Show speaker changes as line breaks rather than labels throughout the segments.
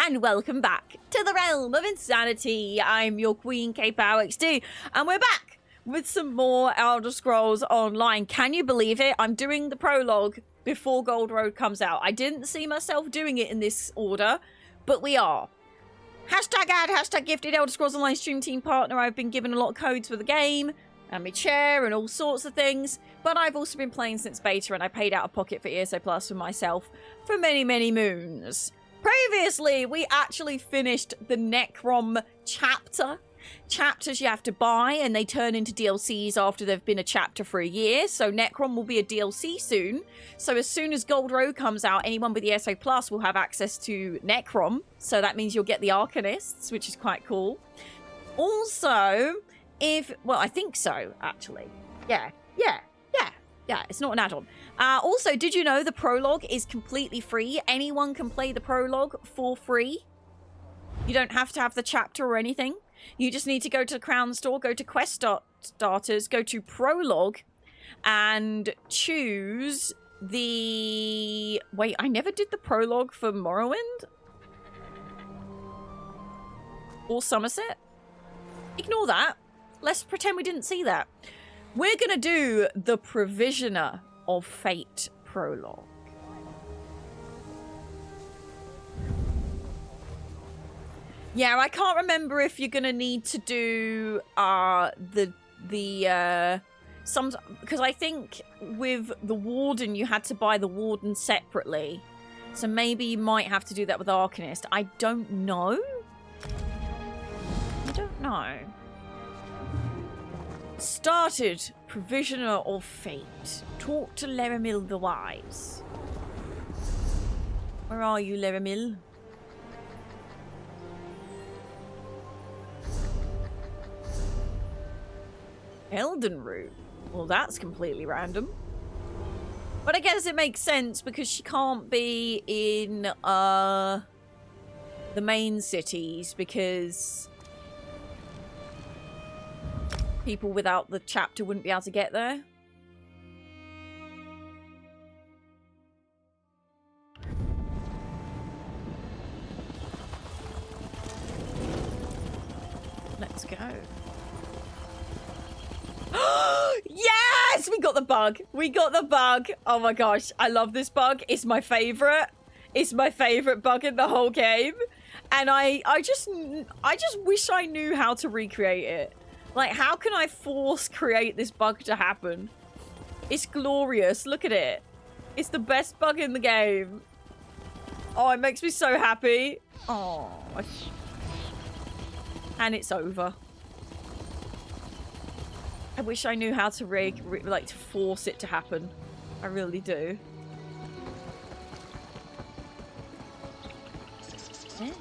and welcome back to the realm of insanity. I'm your queen, KPowerXD, and we're back with some more Elder Scrolls Online. Can you believe it? I'm doing the prologue before Gold Road comes out. I didn't see myself doing it in this order, but we are. Hashtag ad, hashtag gifted Elder Scrolls Online stream team partner. I've been given a lot of codes for the game, and my chair, and all sorts of things. But I've also been playing since beta, and I paid out of pocket for ESO Plus for myself for many, many moons. Previously, we actually finished the Necrom chapter. Chapters you have to buy, and they turn into DLCs after they've been a chapter for a year. So Necrom will be a DLC soon. So as soon as Gold Road comes out, anyone with the ESO Plus will have access to Necrom. So that means you'll get the Arcanists, which is quite cool. Also, well, I think so, actually. Yeah, it's not an add-on. Also, did you know the prologue is completely free? Anyone can play the prologue for free. You don't have to have the chapter or anything. You just need to go to the Crown Store, go to Quest Starters, go to Prologue, and choose the... Wait, I never did the prologue for Morrowind? Or Somerset? Ignore that. Let's pretend we didn't see that. We're going to do the Provisioner of Fate prologue. Yeah, I can't remember if you're going to need to do because I think with the Warden you had to buy the Warden separately. So maybe you might have to do that with Arcanist. I don't know. Started Provisioner of Fate. Talk to Leramil the Wise. Where are you, Leramil? Elden Root. Well, that's completely random. But I guess it makes sense because she can't be in the main cities because people without the chapter wouldn't be able to get there. Let's go. Yes! We got the bug. We got the bug. Oh my gosh. I love this bug. It's my favorite. It's my favorite bug in the whole game. And I just wish I knew how to recreate it. Like, how can I force create this bug to happen? It's glorious. Look at it. It's the best bug in the game. Oh, it makes me so happy. Oh. And it's over. I wish I knew how to to force it to happen. I really do. Yeah.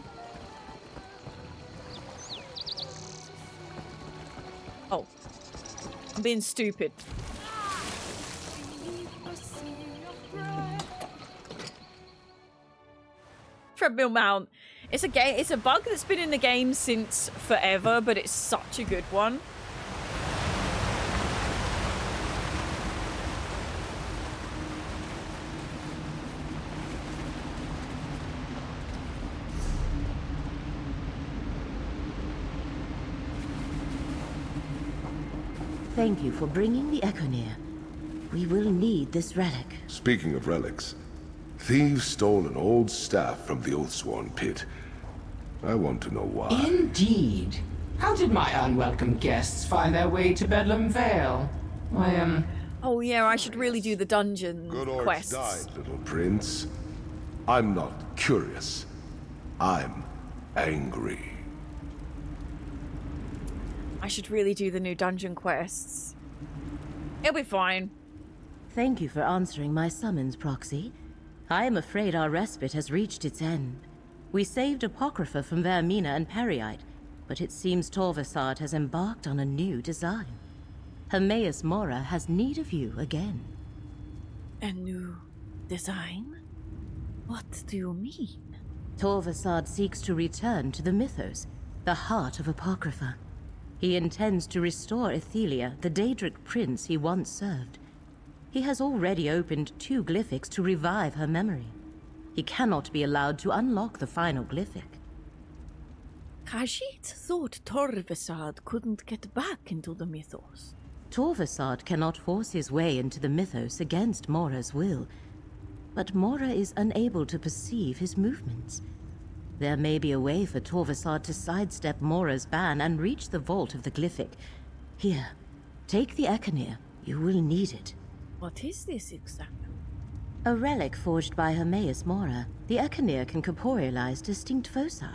Oh. I'm being stupid. Treadmill Mount. It's a bug that's been in the game since forever, but it's such a good one.
Thank you for bringing the Echo near. We will need this relic.
Speaking of relics, thieves stole an old staff from the Oathsworn pit. I want to know why.
Indeed. How did my unwelcome guests find their way to Bedlam Vale? I am...
Oh yeah, I should really do the dungeon quests.
Good orcs died, little prince. I'm not curious. I'm angry.
I should really do the new dungeon quests. It'll be fine.
Thank you for answering my summons, Proxy. I am afraid our respite has reached its end. We saved Apocrypha from Vermina and Periite, but it seems Torvesard has embarked on a new design. Hermaeus Mora has need of you again.
A new design? What do you mean?
Torvesard seeks to return to the Mythos, the heart of Apocrypha. He intends to restore Ethelia, the Daedric prince he once served. He has already opened 2 glyphics to revive her memory. He cannot be allowed to unlock the final glyphic.
Khajiit thought Torvesard couldn't get back into the mythos.
Torvesard cannot force his way into the mythos against Mora's will, but Mora is unable to perceive his movements. There may be a way for Torvesard to sidestep Mora's ban and reach the vault of the glyphic. Here, take the Echenir. You will need it.
What is this exactly?
A relic forged by Hermaeus Mora. The Echenir can corporealize distinct foci.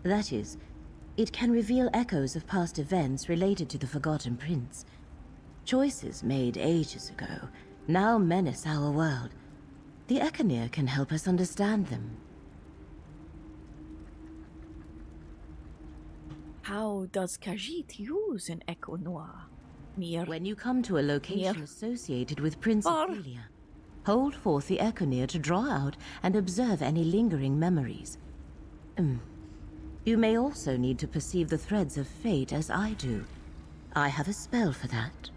That is, it can reveal echoes of past events related to the Forgotten Prince. Choices made ages ago now menace our world. The Echenir can help us understand them.
How does Khajiit use an Echo Noir? Near.
When you come to a location
Here.
associated with Prince
Or-
Ophelia, hold forth the Echenir to draw out and observe any lingering memories. You may also need to perceive the threads of fate as I do. I have a spell for that.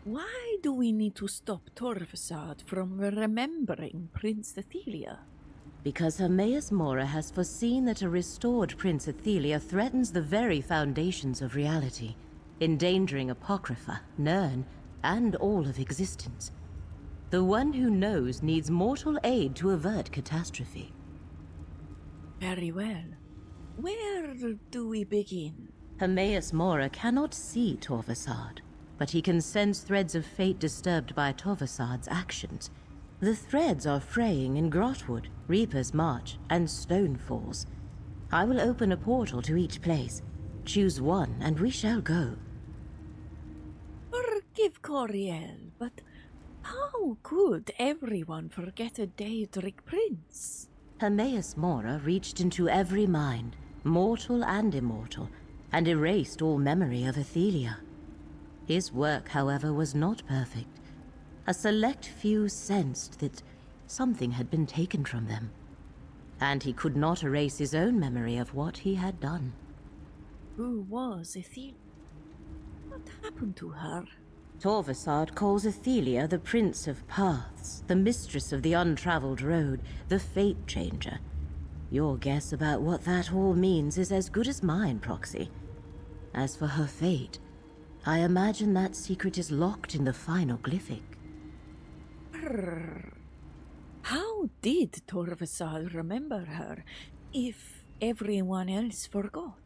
Why do we need to stop Torvesard from remembering Prince Athelia?
Because Hermaeus Mora has foreseen that a restored Prince Athelia threatens the very foundations of reality, endangering Apocrypha, Nirn, and all of existence. The one who knows needs mortal aid to avert catastrophe.
Very well. Where do we begin?
Hermaeus Mora cannot see Torvesard, but he can sense threads of fate disturbed by Torvesard's actions. The threads are fraying in Grotwood, Reaper's March, and Stonefalls. I will open a portal to each place. Choose one, and we shall go.
Forgive Coriel, but how could everyone forget a Daedric prince?
Hermaeus Mora reached into every mind, mortal and immortal, and erased all memory of Athelia. His work, however, was not perfect. A select few sensed that something had been taken from them, and he could not erase his own memory of what he had done.
Who was Athelia? What happened to her?
Torvesard calls Athelia the Prince of Paths, the Mistress of the Untraveled Road, the Fate Changer. Your guess about what that all means is as good as mine, Proxy. As for her fate, I imagine that secret is locked in the final glyphic.
How did Torvesard remember her, if everyone else forgot?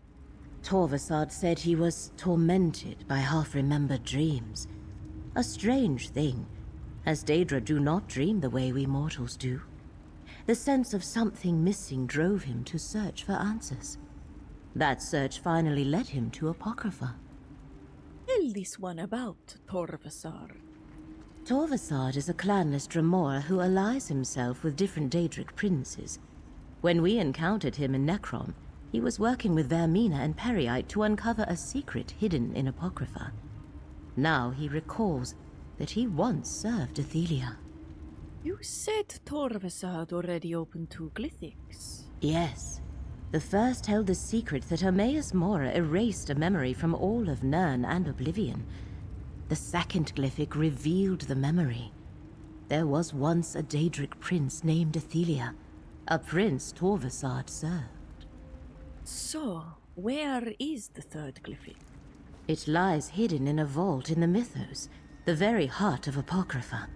Torvesard said he was tormented by half-remembered dreams. A strange thing, as Daedra do not dream the way we mortals do. The sense of something missing drove him to search for answers. That search finally led him to Apocrypha.
Tell this one about Torvesard.
Torvesard is a clanless Dremora who allies himself with different Daedric princes. When we encountered him in Necrom, he was working with Vermina and Periite to uncover a secret hidden in Apocrypha. Now he recalls that he once served Athelia.
You said Torvesard already opened 2 glyphics.
Yes. The first held the secret that Hermaeus Mora erased a memory from all of Nirn and Oblivion. The second glyphic revealed the memory. There was once a Daedric prince named Athelia, a prince Torvesard served.
So, where is the 3rd glyphic?
It lies hidden in a vault in the mythos, the very heart of Apocrypha.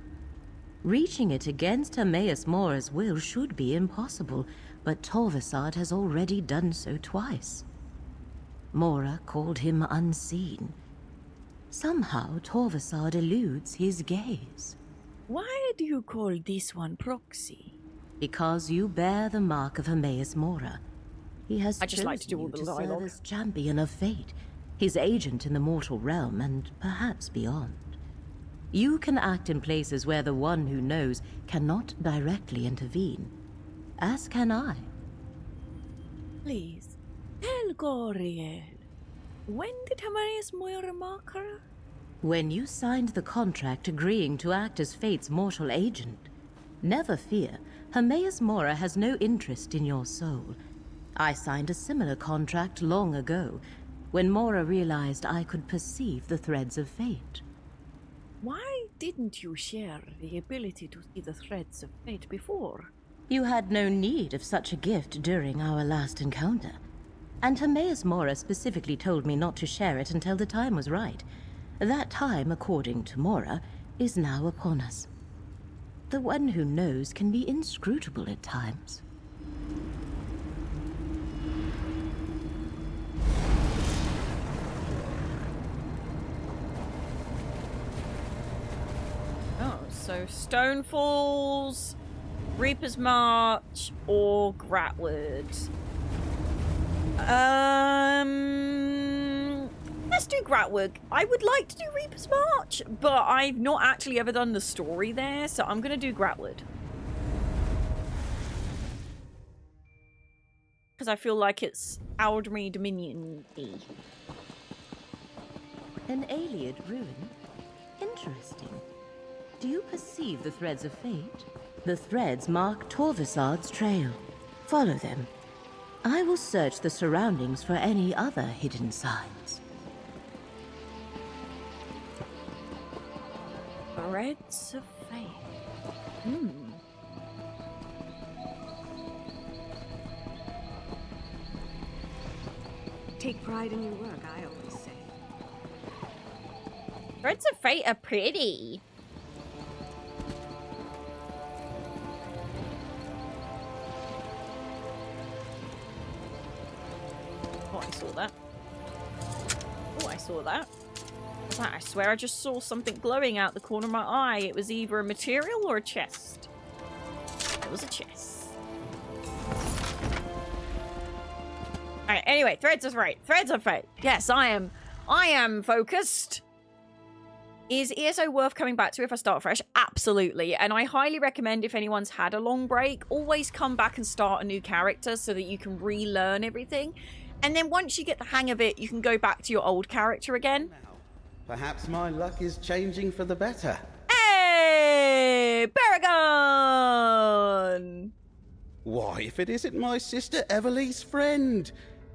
Reaching it against Hermaeus Mora's will should be impossible, but Torvesard has already done so twice. Mora called him unseen. Somehow Torvesard eludes his gaze.
Why do you call this one Proxy?
Because you bear the mark of Hermaeus Mora. He has
I just like to do
chosen
all
you
the
serve
dialogue.
as champion of fate, his agent in the mortal realm, and perhaps beyond. You can act in places where the one who knows cannot directly intervene, as can I.
Please, tell Coriel. When did Hermaeus Mora mark her?
When you signed the contract agreeing to act as Fate's mortal agent. Never fear, Hermaeus Mora has no interest in your soul. I signed a similar contract long ago, when Mora realized I could perceive the threads of fate.
Why didn't you share the ability to see the threads of fate before?
You had no need of such a gift during our last encounter. And Timaeus Mora specifically told me not to share it until the time was right. That time, according to Mora, is now upon us. The one who knows can be inscrutable at times.
Oh, so Stone Falls, Reaper's March, or Gratwood. Let's do Gratwood. I would like to do Reaper's March, but I've not actually ever done the story there, so I'm gonna do Gratwood. Because I feel like it's Aldmeri Dominion-y.
An Ayleid ruin? Interesting. Do you perceive the threads of fate? The threads mark Torvesard's trail. Follow them. I will search the surroundings for any other hidden signs.
Threads of fate.
Take pride in your work, I always say.
Threads of fate are pretty. Oh, I saw that. Oh, I saw that. What's that? I swear I just saw something glowing out the corner of my eye. It was either a material or a chest. It was a chest. Alright, anyway, threads of fate. Threads of fate. Yes, I am focused. Is ESO worth coming back to if I start fresh? Absolutely. And I highly recommend, if anyone's had a long break, always come back and start a new character so that you can relearn everything. And then once you get the hang of it, you can go back to your old character again.
Perhaps my luck is changing for the better.
Hey! Paragon!
Why, if it isn't my sister Everly's friend!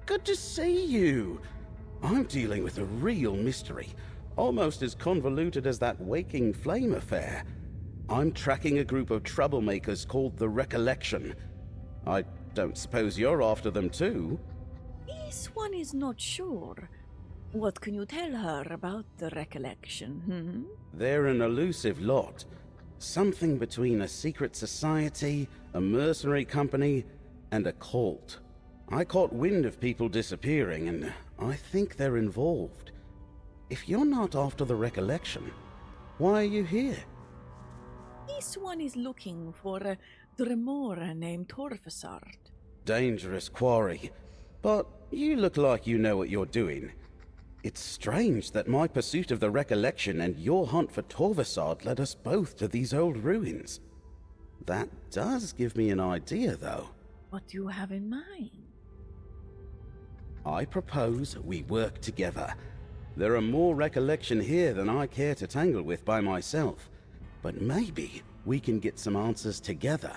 Good to see you! I'm dealing with a real mystery, almost as convoluted as that Waking Flame affair. I'm tracking a group of troublemakers called the Recollection. I don't suppose you're after them too?
This one is not sure. What can you tell her about the Recollection,
They're an elusive lot. Something between a secret society, a mercenary company, and a cult. I caught wind of people disappearing, and I think they're involved. If you're not after the Recollection, why are you here?
This one is looking for a Dremora named Torvesard.
Dangerous quarry. But you look like you know what you're doing. It's strange that my pursuit of the Recollection and your hunt for Torvesard led us both to these old ruins. That does give me an idea, though.
What do you have in mind?
I propose we work together. There are more Recollection here than I care to tangle with by myself. But maybe we can get some answers together.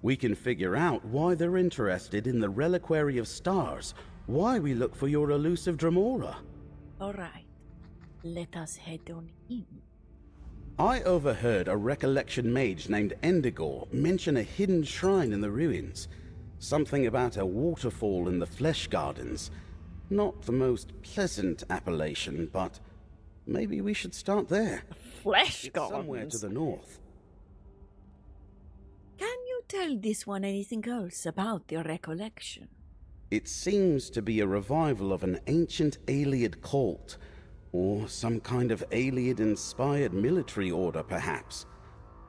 We can figure out why they're interested in the Reliquary of Stars, why we look for your elusive Dremora.
All right, let us head on in.
I overheard a Recollection mage named Endigor mention a hidden shrine in the ruins. Something about a waterfall in the Flesh Gardens. Not the most pleasant appellation, but maybe we should start there.
Flesh
It's
Gardens.
somewhere to the north.
Can you tell this one anything else about the Recollection?
It seems to be a revival of an ancient Ayleid cult, or some kind of Ayleid-inspired military order, perhaps.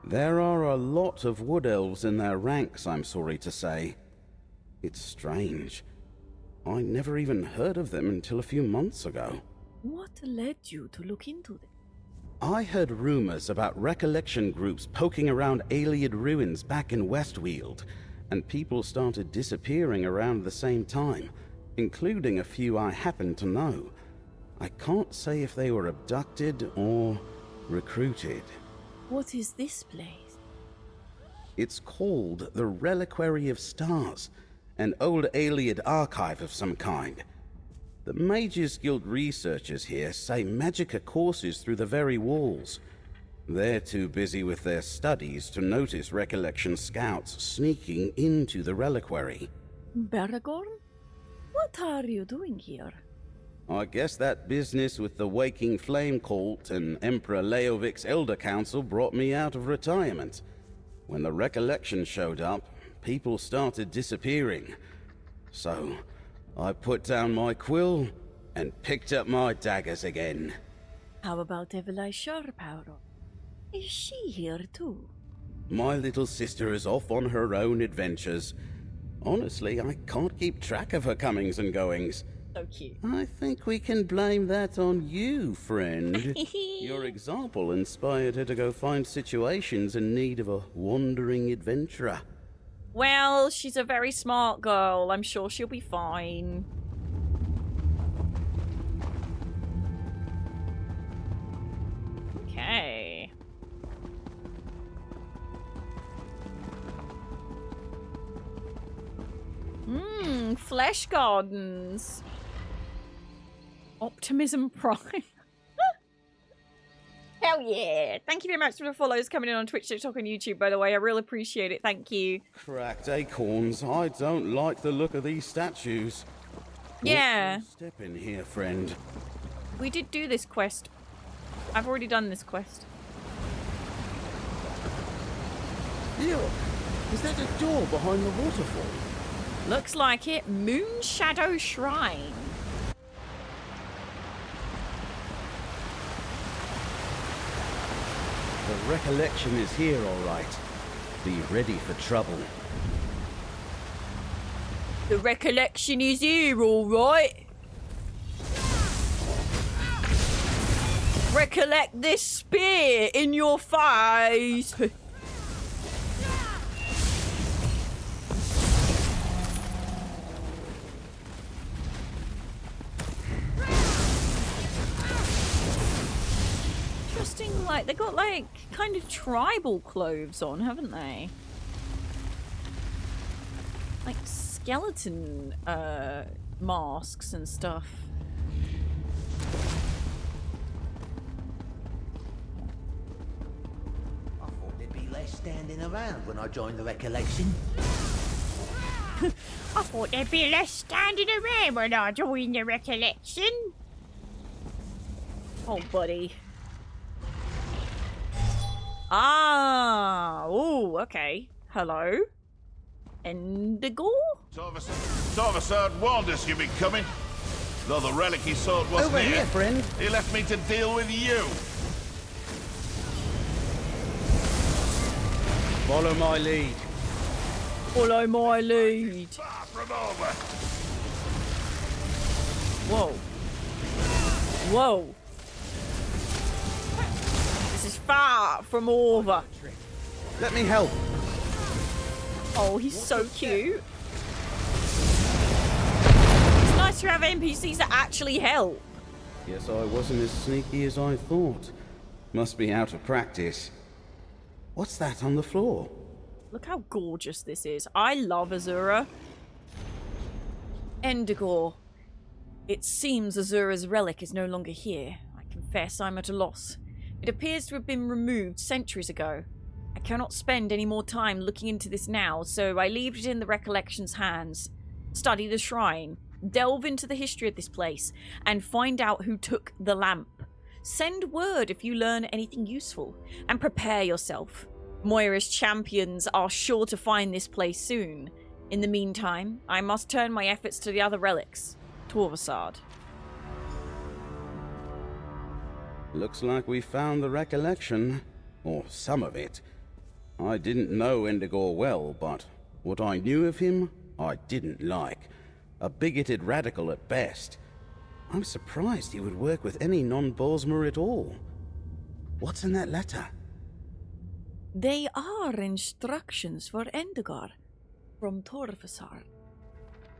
There are a lot of wood elves in their ranks, I'm sorry to say. It's strange. I never even heard of them until a few months ago.
What led you to look into them?
I heard rumors about Recollection groups poking around Ayleid ruins back in West Weald, and people started disappearing around the same time, including a few I happen to know. I can't say if they were abducted or recruited.
What is this place?
It's called the Reliquary of Stars, an old Ayleid archive of some kind. The Mages Guild researchers here say Magicka courses through the very walls. They're too busy with their studies to notice Recollection scouts sneaking into the reliquary.
Beragorn? What are you doing here?
I guess that business with the Waking Flame cult and Emperor Leovic's Elder Council brought me out of retirement. When the Recollection showed up, people started disappearing. So, I put down my quill and picked up my daggers again.
How about Evelyn Sharpowder? Is she here too?
My little sister is off on her own adventures. Honestly, I can't keep track of her comings and goings.
So cute.
I think we can blame that on you, friend. Your example inspired her to go find situations in need of a wandering adventurer.
Well, she's a very smart girl. I'm sure she'll be fine. Okay. Flesh gardens. Optimism Prime. Hell yeah. Thank you very much for the follows coming in on Twitch, TikTok, and YouTube, by the way. I really appreciate it. Thank you.
Cracked acorns. I don't like the look of these statues.
Yeah.
What's your step in here, friend.
We did do this quest. I've already done this quest.
Look, is that a door behind the waterfall?
Looks like it. Moon Shadow Shrine.
The Recollection is here, all right. Be ready for trouble.
The Recollection is here, alright. Recollect this spear in your face. Interesting, like, they got, like, kind of tribal clothes on, haven't they? Like, skeleton, masks and stuff.
I thought there'd be less standing around when I joined the Recollection.
I thought there'd be less standing around when I joined the Recollection. Oh, buddy. Ah, oh, okay. Hello? Endigor?
Torvesard warned us you'd be coming. Though the relic he sought wasn't
Over here, friend.
he left me to deal with you.
Follow my lead.
Follow my lead.
Far from over.
Whoa. Whoa. This is far from over.
Let me help.
Oh, he's so cute. It's nice to have NPCs that actually help.
Guess I wasn't as sneaky as I thought. Must be out of practice. What's that on the floor?
Look how gorgeous this is. I love Azura. Endigor. It seems Azura's relic is no longer here. I confess I'm at a loss. It appears to have been removed centuries ago. I cannot spend any more time looking into this now, so I leave it in the Recollection's hands. Study the shrine, delve into the history of this place, and find out who took the lamp. Send word if you learn anything useful, and prepare yourself. Moira's champions are sure to find this place soon. In the meantime, I must turn my efforts to the other relics. Torvesard.
Looks like we found the Recollection. Or some of it. I didn't know Endigor well, but what I knew of him, I didn't like. A bigoted radical at best. I'm surprised he would work with any non-Bosmer at all. What's in that letter?
They are instructions for Endigor from Torvesard.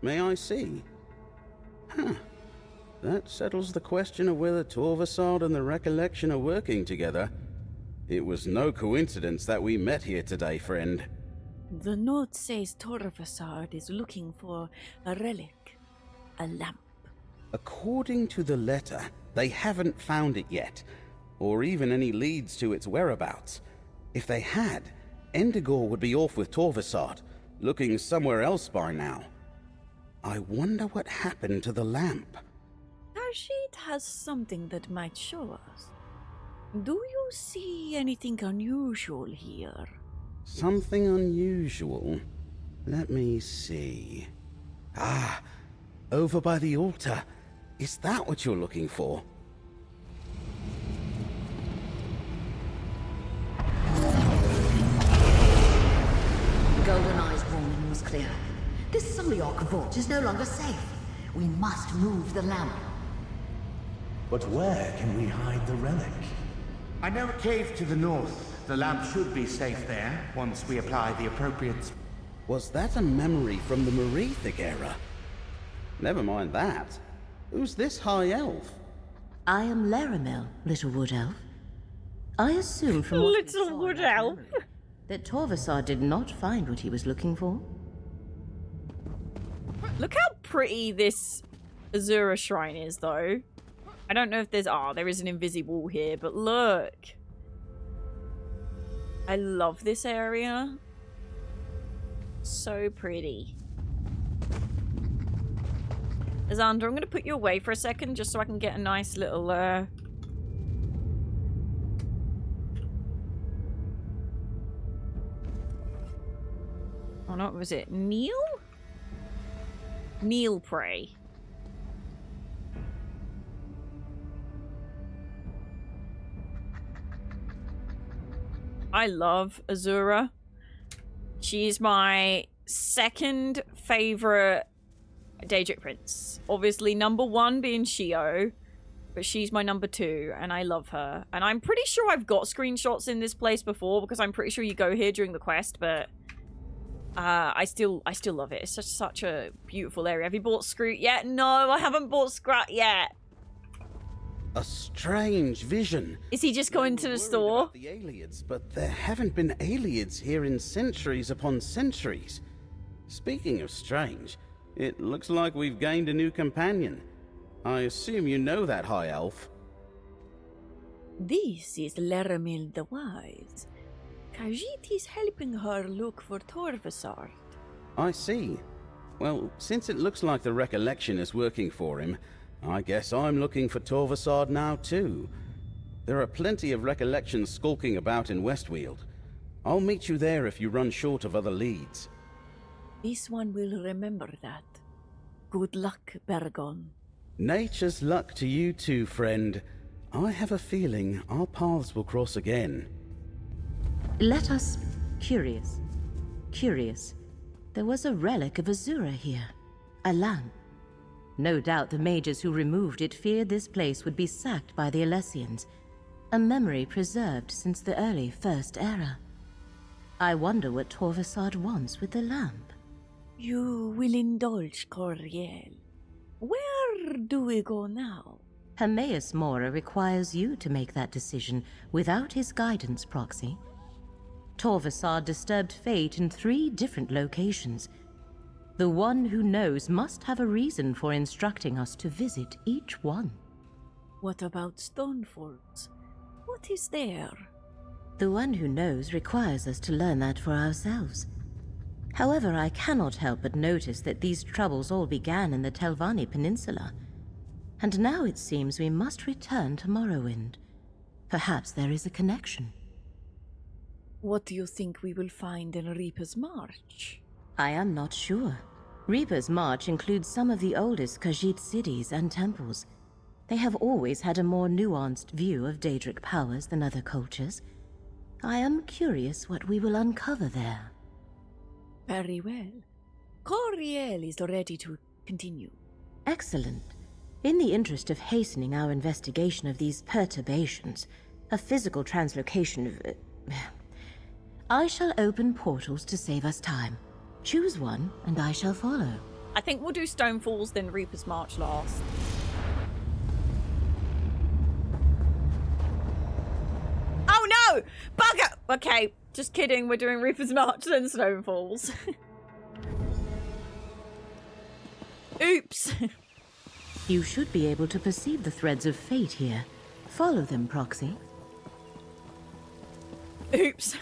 May I see? Huh. That settles the question of whether Torvesard and the Recollection are working together. It was no coincidence that we met here today, friend.
The note says Torvesard is looking for a relic, a lamp.
According to the letter, they haven't found it yet. or even any leads to its whereabouts. If they had, Endigor would be off with Torvesard, looking somewhere else by now. I wonder what happened to the lamp.
Khajiit has something that might show us. Do you see anything unusual here?
Something unusual? Let me see. Ah, over by the altar. Is that what you're looking for?
Golden Eye's warning was clear. This Suliok vault is no longer safe. We must move the lamp.
But where can we hide the relic?
I know a cave to the north. The lamp should be safe there, once we apply the appropriate...
Was that a memory from the Merethic era? Never mind that. Who's this high elf?
I am Laramil, little wood elf. I assume from what we saw
Little
in
wood
that
elf.
memory that Torvesard did not find what he was looking for.
Look how pretty this Azura shrine is, though. I don't know if there's... Ah, there is an invisible wall here, but look. I love this area. So pretty. Azandra, I'm going to put you away for a second just so I can get a nice little... Oh, no, was it Neil? Neil Prey. I love Azura. She's my second favorite Daedric Prince. Obviously, number one being Shio, but she's my number two, and I love her. And I'm pretty sure I've got screenshots in this place before, because I'm pretty sure you go here during the quest, but I still love it. It's such a beautiful area. Have you bought Scroot yet? No, I haven't bought Scrat yet.
A strange vision.
Is he just going to the
Worried
store?
about the Aelids, but there haven't been Aelids here in centuries upon centuries. Speaking of strange, it looks like we've gained a new companion. I assume you know that high elf.
This is Laramil the Wise. Khajiit is helping her look for Torvesard.
I see. Well, since it looks like the recollection is working for him, I guess I'm looking for Torvesard now too. There are plenty of recollections skulking about in West Weald. I'll meet you there if you run short of other leads.
This one will remember that. Good luck, Bergon.
Nature's luck to you too, friend. I have a feeling our paths will cross again.
Let us... Curious. There was a relic of Azura here. A lamp. No doubt the mages who removed it feared this place would be sacked by the Alessians. A memory preserved since the early First Era. I wonder what Torvesard wants with the lamp.
You will indulge, Coriel. Where do we go now?
Hermaeus Mora requires you to make that decision without his guidance, Proxy. Torvesard disturbed fate in 3 different locations. The one who knows must have a reason for instructing us to visit each one.
What about Stonefolds? What is there?
The one who knows requires us to learn that for ourselves. However, I cannot help but notice that these troubles all began in the Telvanni Peninsula. And now it seems we must return to Morrowind. Perhaps there is a connection.
What do you think we will find in Reaper's March?
I am not sure. Reaper's March includes some of the oldest Khajiit cities and temples. They have always had a more nuanced view of Daedric powers than other cultures. I am curious what we will uncover there.
Very well. Coriel is ready to continue.
Excellent. In the interest of hastening our investigation of these perturbations, a physical translocation of... I shall open portals to save us time. Choose one, and I shall follow.
I think we'll do Stonefalls, then Reaper's March last. Oh no! Bugger! Okay, just kidding. We're doing Reaper's March, then Stonefalls. Oops.
You should be able to perceive the threads of fate here. Follow them, Proxy.
Oops.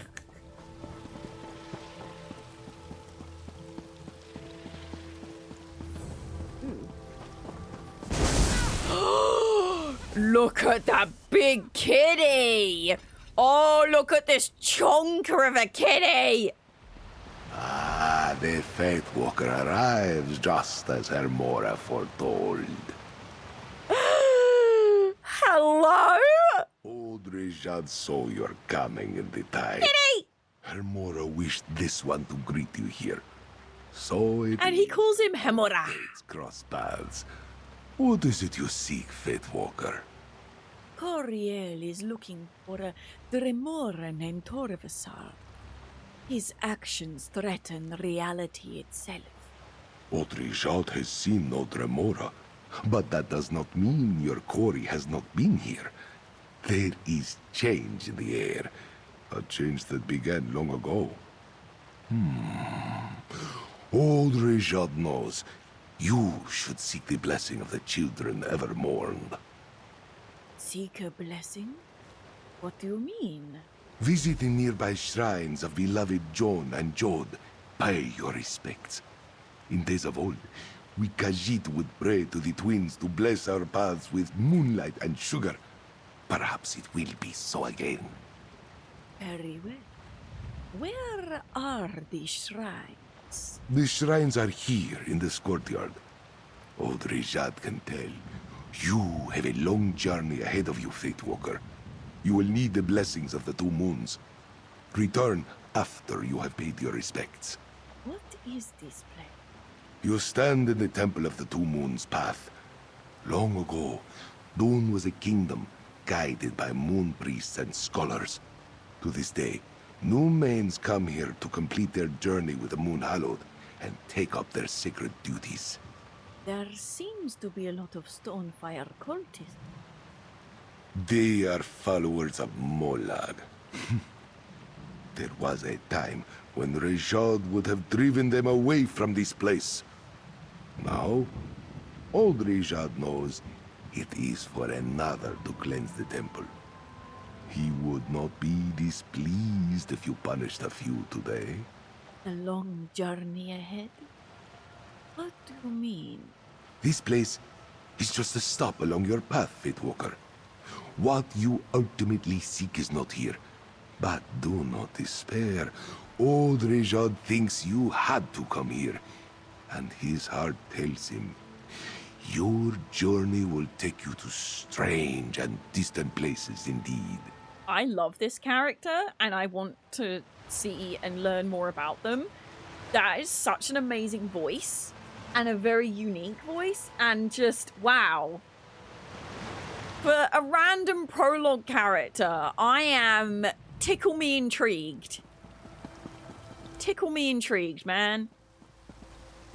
Look at that big kitty! Oh, look at this chonker of a kitty!
Ah, the Faith Walker arrives just as Dremora foretold.
Hello?
Old Rejad saw your coming in the tide.
Kitty!
Dremora wished this one to greet you here. So it
And he calls him Hemora.
Fates cross paths. What is it you seek, Faith Walker?
Coriel is looking for a Dremora named Torvesard. His actions threaten reality itself.
Old Rejad has seen no Dremora, but that does not mean your Cory has not been here. There is change in the air, a change that began long ago. Old Rejad knows you should seek the blessing of the children ever mourned.
Seek a blessing? What do you mean?
Visit the nearby shrines of beloved John and Jod. Pay your respects. In days of old, we Khajiit would pray to the twins to bless our paths with moonlight and sugar. Perhaps it will be so again.
Very well. Where are the shrines?
The shrines are here in this courtyard. Old Rejad can tell. You have a long journey ahead of you, Faith Walker. You will need the blessings of the two moons. Return after you have paid your respects.
What is this place?
You stand in the Temple of the Two Moons path. Long ago, Dune was a kingdom guided by moon priests and scholars. To this day, new mains come here to complete their journey with the moon hallowed and take up their sacred duties.
There seems to be a lot of Stonefire cultists.
They are followers of Molag. There was a time when Rejad would have driven them away from this place. Now, old Rejad knows it is for another to cleanse the temple. He would not be displeased if you punished a few today.
A long journey ahead? What do you mean?
This place is just a stop along your path, Faith Walker. What you ultimately seek is not here. But do not despair. Old Rejad thinks you had to come here. And his heart tells him, your journey will take you to strange and distant places indeed.
I love this character, and I want to see and learn more about them. That is such an amazing voice, and a very unique voice, and just, wow. For a random prologue character, I am tickle me intrigued. Tickle me intrigued, man.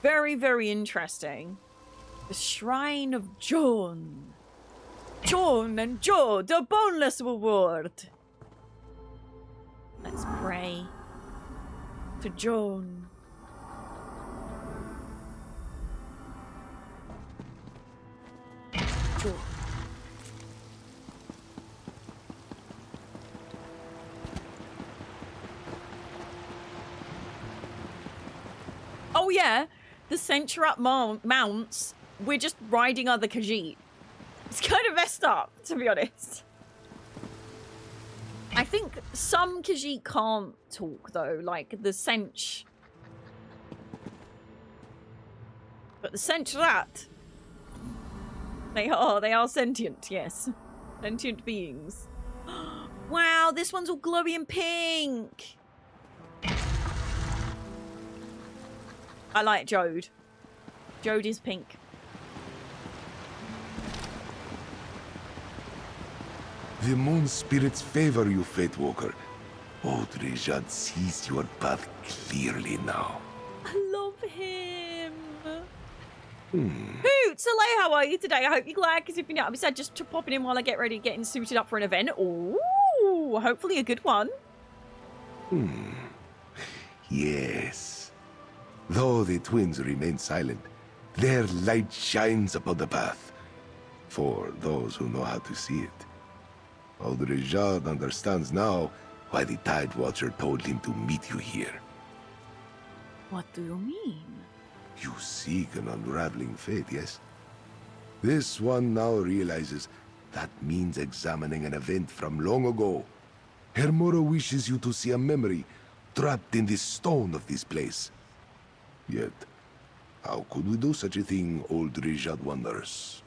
Very, very interesting. The Shrine of John. John and Joe, the boneless reward. Let's pray to John. John. Oh yeah, the Centurat mounts, we're just riding other Khajiit. It's kind of messed up, to be honest. I think some Khajiit can't talk, though, like the Sench. But the Centurat, they are sentient, yes. Sentient beings. Wow, this one's all glowy and pink. I like Jode. Jode is pink.
The moon spirits favor you, Faith Walker. Old Rejad sees your path clearly now.
I love him. Hoots, hello, how are you today? I hope you're glad, because if you're not, I'm sad just popping in while I get ready, getting suited up for an event. Ooh, hopefully a good one.
Yes. Though the twins remain silent, their light shines upon the path. For those who know how to see it. Old Rejad understands now why the Tide Watcher told him to meet you here.
What do you mean?
You seek an unraveling fate, yes? This one now realizes that means examining an event from long ago. Hermora wishes you to see a memory trapped in the stone of this place. Yet, how could we do such a thing, old Rijad wonders?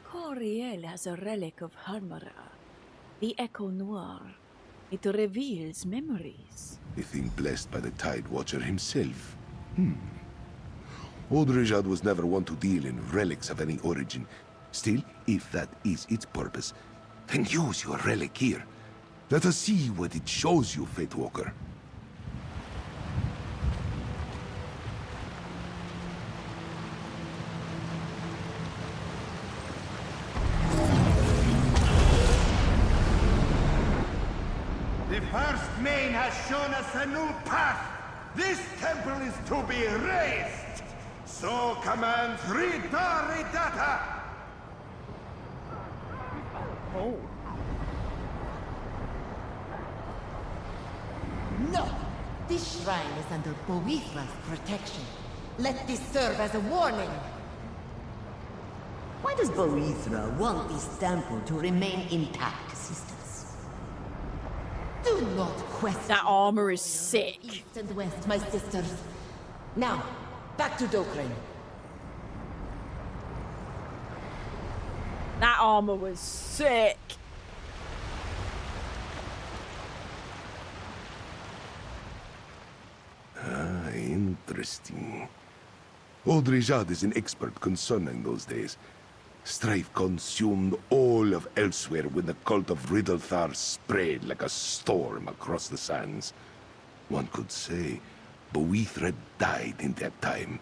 Coriel has a relic of Hermora, the Echo Noir. It reveals memories.
A thing blessed by the Tide Watcher himself. Old Rijad was never one to deal in relics of any origin. Still, if that is its purpose, then use your relic here. Let us see what it shows you, Fate Walker.
The first main has shown us a new path. This temple is to be raised. So commands Ridata.
Oh.
No! This shrine is under Boethra's protection. Let this serve as a warning.
Why does Boethra want this temple to remain intact, sisters?
Do not question.
That armor is sick.
East and west, my sisters. Now, back to Dokrin.
That armor was sick.
Interesting. Old Rijad is an expert concerning those days. Strife consumed all of elsewhere when the cult of Riddlethar spread like a storm across the sands. One could say Boethra died in that time.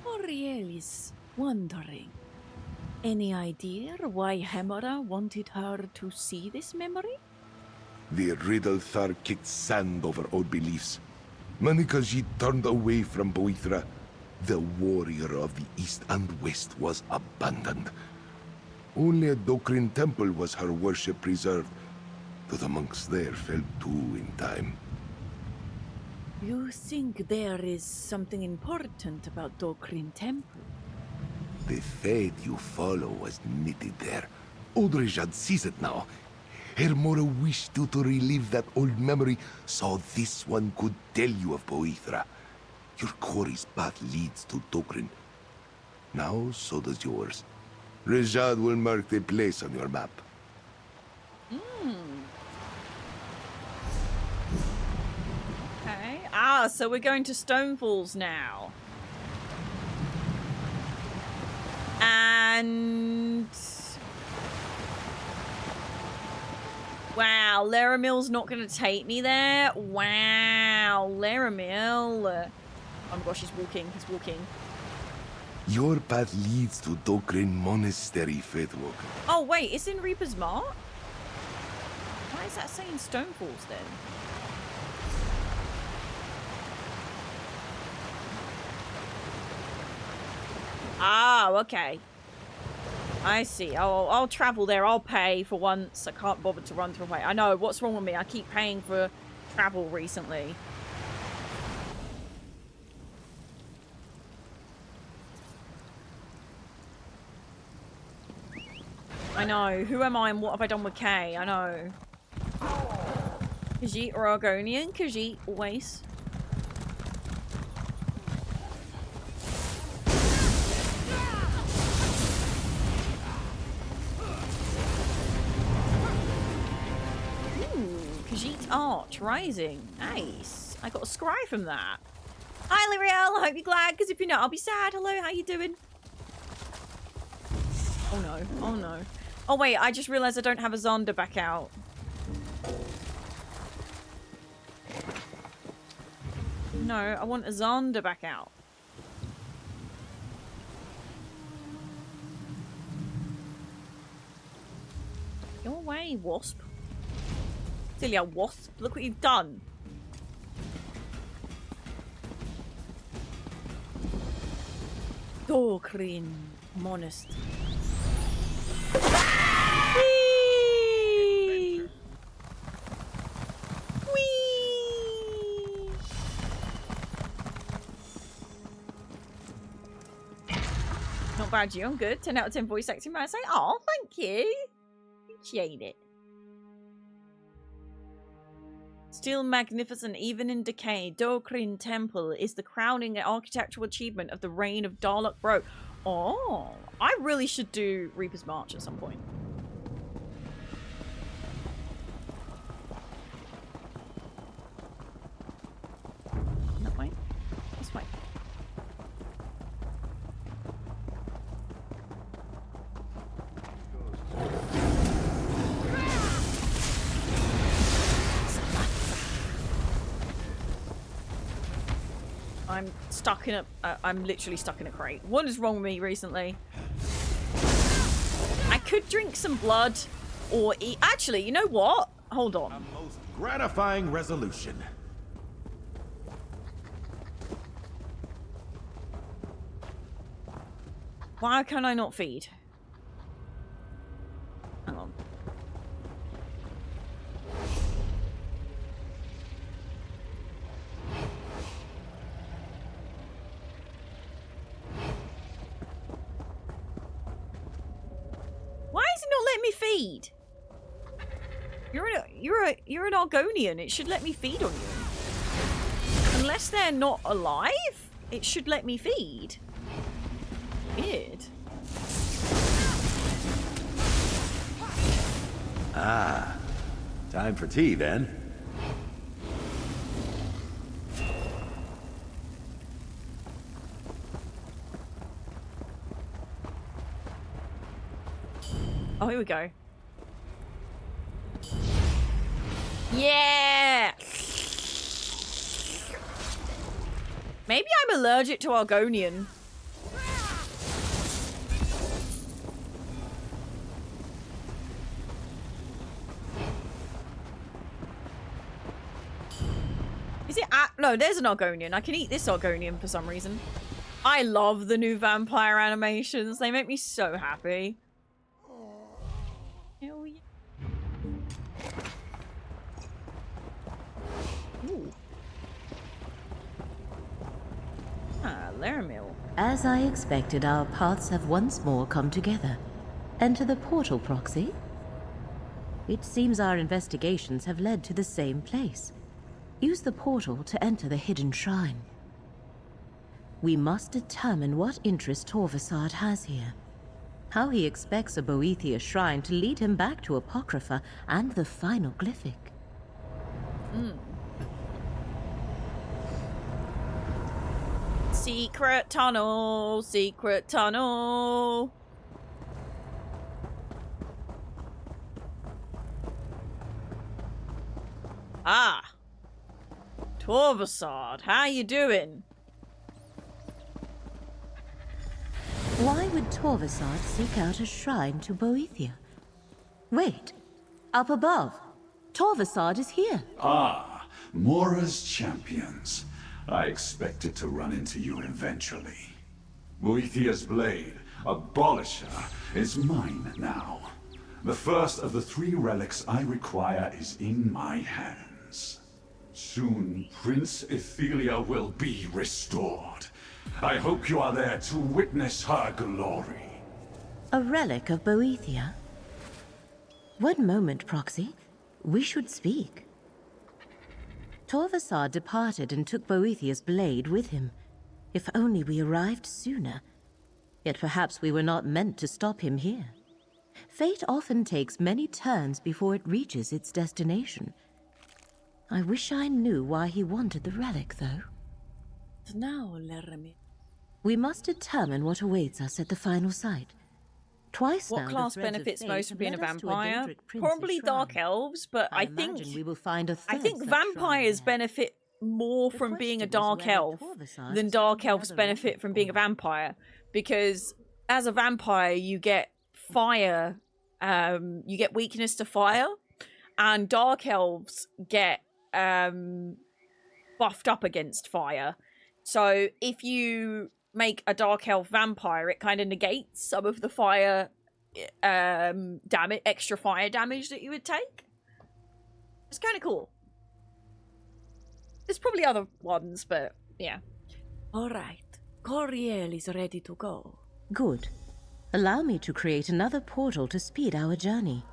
Oriel is wondering. Any idea why Hermora wanted her to see this memory?
The Riddlethar kicked sand over old beliefs. Manikaji turned away from Boethra. The warrior of the east and west was abandoned. Only at Dokrin Temple was her worship preserved, though the monks there fell too in time.
You think there is something important about Dokrin Temple?
The fate you follow was knitted there. Old Rijad sees it now. Hermora wished you to relive that old memory, so this one could tell you of Boethra. Your quarry's path leads to Dokrin. Now, so does yours. Rijad will mark the place on your map.
Okay. So we're going to Stonefalls now. And... wow, Laramil's not going to take me there? Wow, Laramil. Oh my gosh, he's walking,
Your path leads to Dokrin Monastery, Fate Walker.
Oh wait, it's in Reaper's Mark? Why is that saying Stonefalls then? Oh, okay. I see. I'll travel there. I'll pay for once. I can't bother to run through. I know. What's wrong with me? I keep paying for travel recently. I know. Who am I and what have I done with Kay? I know. Khajiit or Argonian? Khajiit, always. Khajiit Arch Rising. Nice. I got a scry from that. Hi, L'Oreal. I hope you're glad, because if you're not, I'll be sad. Hello, how you doing? Oh no. Oh no. Oh wait, I just realized I don't have a Zonda back out. No, I want a Zonda back out. Go away, Wasp. Silly old Wasp. Look what you've done. Dokrin Monastery. about you? I'm good. 10 out of 10 voice acting, man. Say, oh, thank you. Appreciate it. Still magnificent, even in decay, Dokrin Temple is the crowning architectural achievement of the reign of Darlok Bro. Oh, I really should do Reaper's March at some point. That way? This way. I'm stuck in a... I'm literally stuck in a crate. What is wrong with me recently? I could drink some blood or eat... Actually, you know what? Hold on.
A most gratifying resolution.
Why can I not feed? Hang on. Why is it not letting me feed? You're an Argonian. It should let me feed on you. Unless they're not alive, it should let me feed. Weird.
Ah, time for tea then.
Oh, here we go. Yeah! Maybe I'm allergic to Argonian. Is it? No, there's an Argonian. I can eat this Argonian for some reason. I love the new vampire animations. They make me so happy. Hell yeah. Ooh. Ah, Laramil.
As I expected, our paths have once more come together. Enter the portal, Proxy. It seems our investigations have led to the same place. Use the portal to enter the hidden shrine. We must determine what interest Torvesard has here. How he expects a Boethia shrine to lead him back to Apocrypha and the final glyphic.
Secret tunnel, secret tunnel. Ah. Torvesard, how you doing?
Why would Torvesard seek out a shrine to Boethia? Wait, up above. Torvesard is here.
Ah, Mora's champions. I expected to run into you eventually. Boethia's blade, Abolisher, is mine now. The first of the 3 relics I require is in my hands. Soon, Prince Ethelia will be restored. I hope you are there to witness her glory.
A relic of Boethia? One moment, Proxy. We should speak. Torvesard departed and took Boethia's blade with him. If only we arrived sooner. Yet perhaps we were not meant to stop him here. Fate often takes many turns before it reaches its destination. I wish I knew why he wanted the relic, though.
Now, Laramil.
We must determine what awaits us at the final site. Twice now,
What class
the threads of
benefits
fate
most
have
from being a
led us to
vampire?
Daedric Prince's
Probably dark
shrine.
elves, but I
imagine
think
we will find a
I
third
think
such
vampires
shrine there.
benefit more
The
from being a
question is
dark
whether
elf
Torvesard
than
has
dark
found
elves
another
benefit
relic
from being a
for us.
vampire, because as a vampire you get fire, you get weakness to fire, and dark elves get buffed up against fire. So if you make a dark elf vampire, it kind of negates some of the fire damage, extra fire damage that you would take. It's kind of cool. There's probably other ones, but yeah.
All right. Coriel is ready to go.
Good. Allow me to create another portal to speed our journey.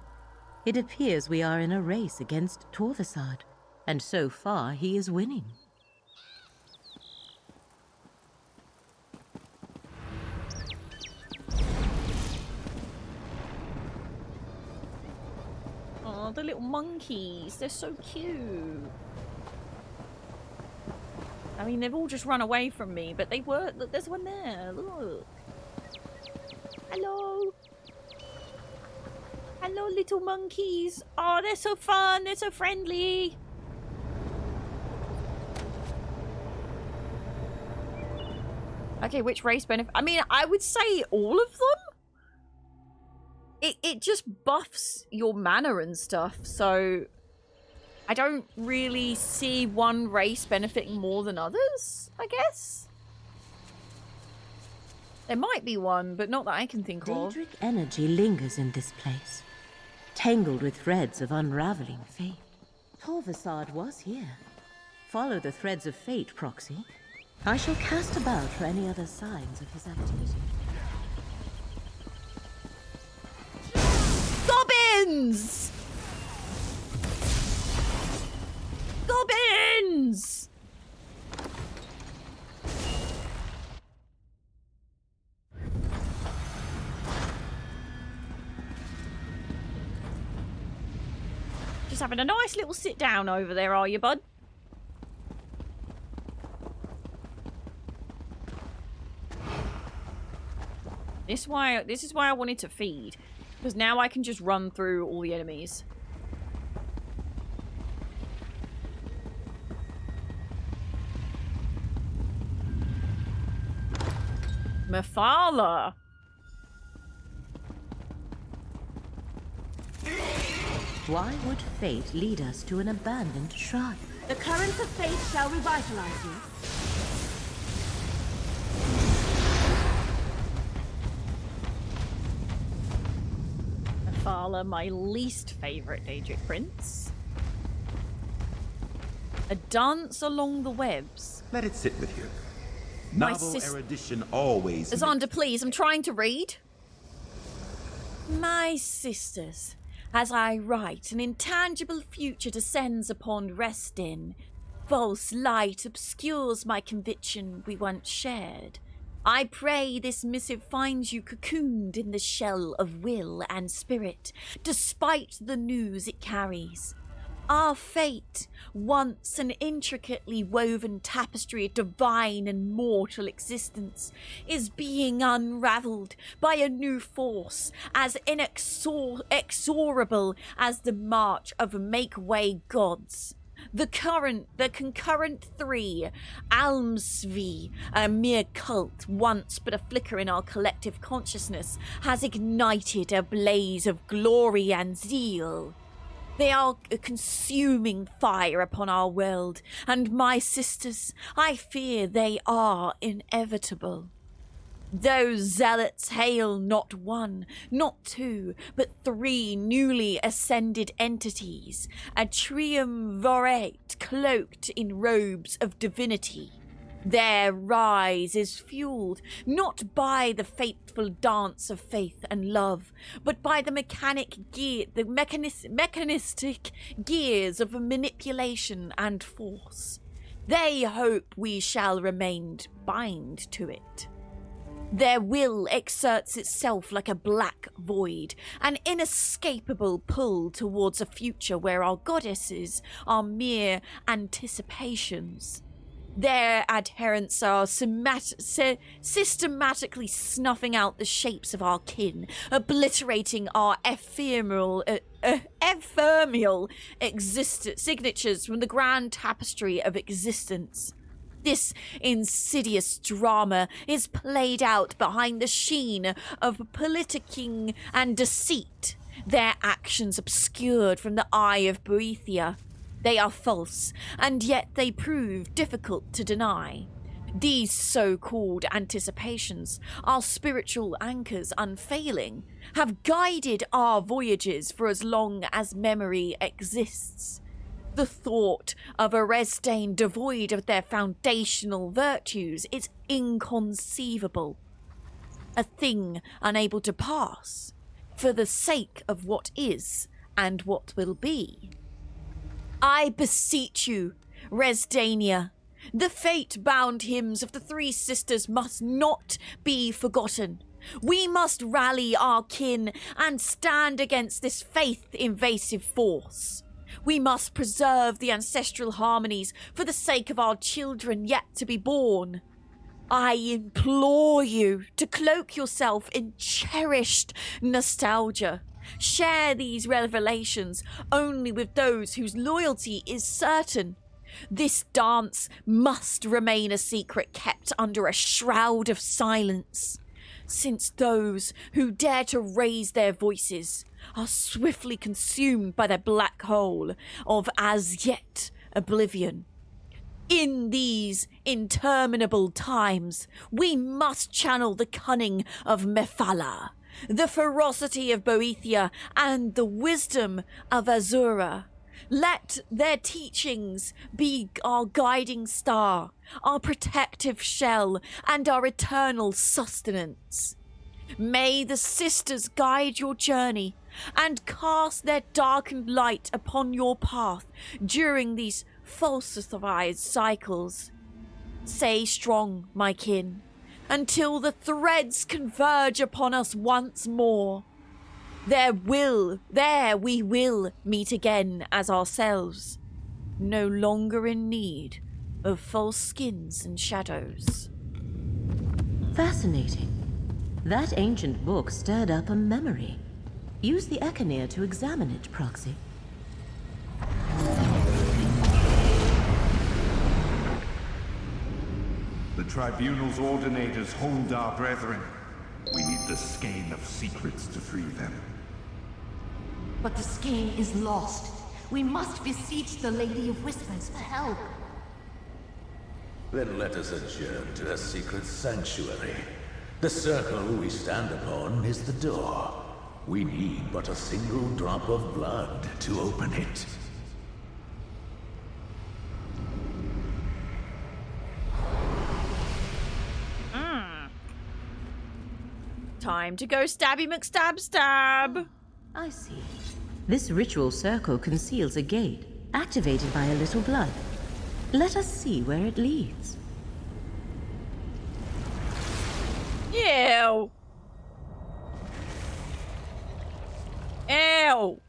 It appears we are in a race against Torvesard, and so far he is winning.
Oh, the little monkeys. They're so cute. I mean, they've all just run away from me, but they were... Look, there's one there. Look. Hello. Hello, little monkeys. Oh, they're so fun. They're so friendly. Okay, which race benefit? I mean, I would say all of them. It just buffs your mana and stuff, so I don't really see one race benefiting more than others, I guess. There might be one, but not that I can think of.
Daedric energy lingers in this place, tangled with threads of unraveling fate. Torvesard was here. Follow the threads of fate, Proxy. I shall cast about for any other signs of his activity.
Goblins! Goblins! Just having a nice little sit down over there, are you, bud? This is why I wanted to feed. Because now I can just run through all the enemies. Mephala!
Why would fate lead us to an abandoned shrine?
The currents of fate shall revitalize you.
Mephala, my least favourite Daedric prince. A dance along the webs.
Let it sit with you.
My
Novel erudition always...
Azanda, please, I'm trying to read. My sisters, as I write, an intangible future descends upon Restin. False light obscures my conviction we once shared. I pray this missive finds you cocooned in the shell of will and spirit, despite the news it carries. Our fate, once an intricately woven tapestry of divine and mortal existence, is being unraveled by a new force as inexorable as the march of make-way gods. The concurrent three, Almsvi, a mere cult once but a flicker in our collective consciousness, has ignited a blaze of glory and zeal. They are a consuming fire upon our world, and my sisters, I fear they are inevitable. Those zealots hail not one, not two, but three newly ascended entities, a triumvirate cloaked in robes of divinity. Their rise is fueled not by the fateful dance of faith and love, but by the mechanistic gears of manipulation and force. They hope we shall remain bind to it. Their will exerts itself like a black void, an inescapable pull towards a future where our goddesses are mere anticipations. Their adherents are systematically snuffing out the shapes of our kin, obliterating our ephemeral signatures from the grand tapestry of existence. This insidious drama is played out behind the sheen of politicking and deceit, their actions obscured from the eye of Boethia. They are false, and yet they prove difficult to deny. These so-called anticipations, our spiritual anchors unfailing, have guided our voyages for as long as memory exists. The thought of a Restain devoid of their foundational virtues is inconceivable. a thing unable to pass, for the sake of what is and what will be. I beseech you, Resdania, the fate-bound hymns of the three sisters must not be forgotten. We must rally our kin and stand against this faith-invasive force. We must preserve the ancestral harmonies for the sake of our children yet to be born. I implore you to cloak yourself in cherished nostalgia. Share these revelations only with those whose loyalty is certain. This dance must remain a secret kept under a shroud of silence, since those who dare to raise their voices are swiftly consumed by the black hole of as yet oblivion. In these interminable times, we must channel the cunning of Mephala, the ferocity of Boethia, and the wisdom of Azura. Let their teachings be our guiding star, our protective shell, and our eternal sustenance. May the sisters guide your journey and cast their darkened light upon your path during these falsified cycles. Stay strong, my kin, until the threads converge upon us once more. There we will meet again as ourselves, no longer in need of false skins and shadows.
Fascinating. That ancient book stirred up a memory. Use the Echinir to examine it, Proxy.
The Tribunal's ordinators hold our brethren. We need the skein of secrets to free them.
But the skein is lost. We must beseech the Lady of Whispers for help.
Then let us adjourn to her secret sanctuary. The circle we stand upon is the door. We need but a single drop of blood to open it.
Time to go stabby McStab.
I see. This ritual circle conceals a gate, activated by a little blood. Let us see where it leads.
Ew. Ew.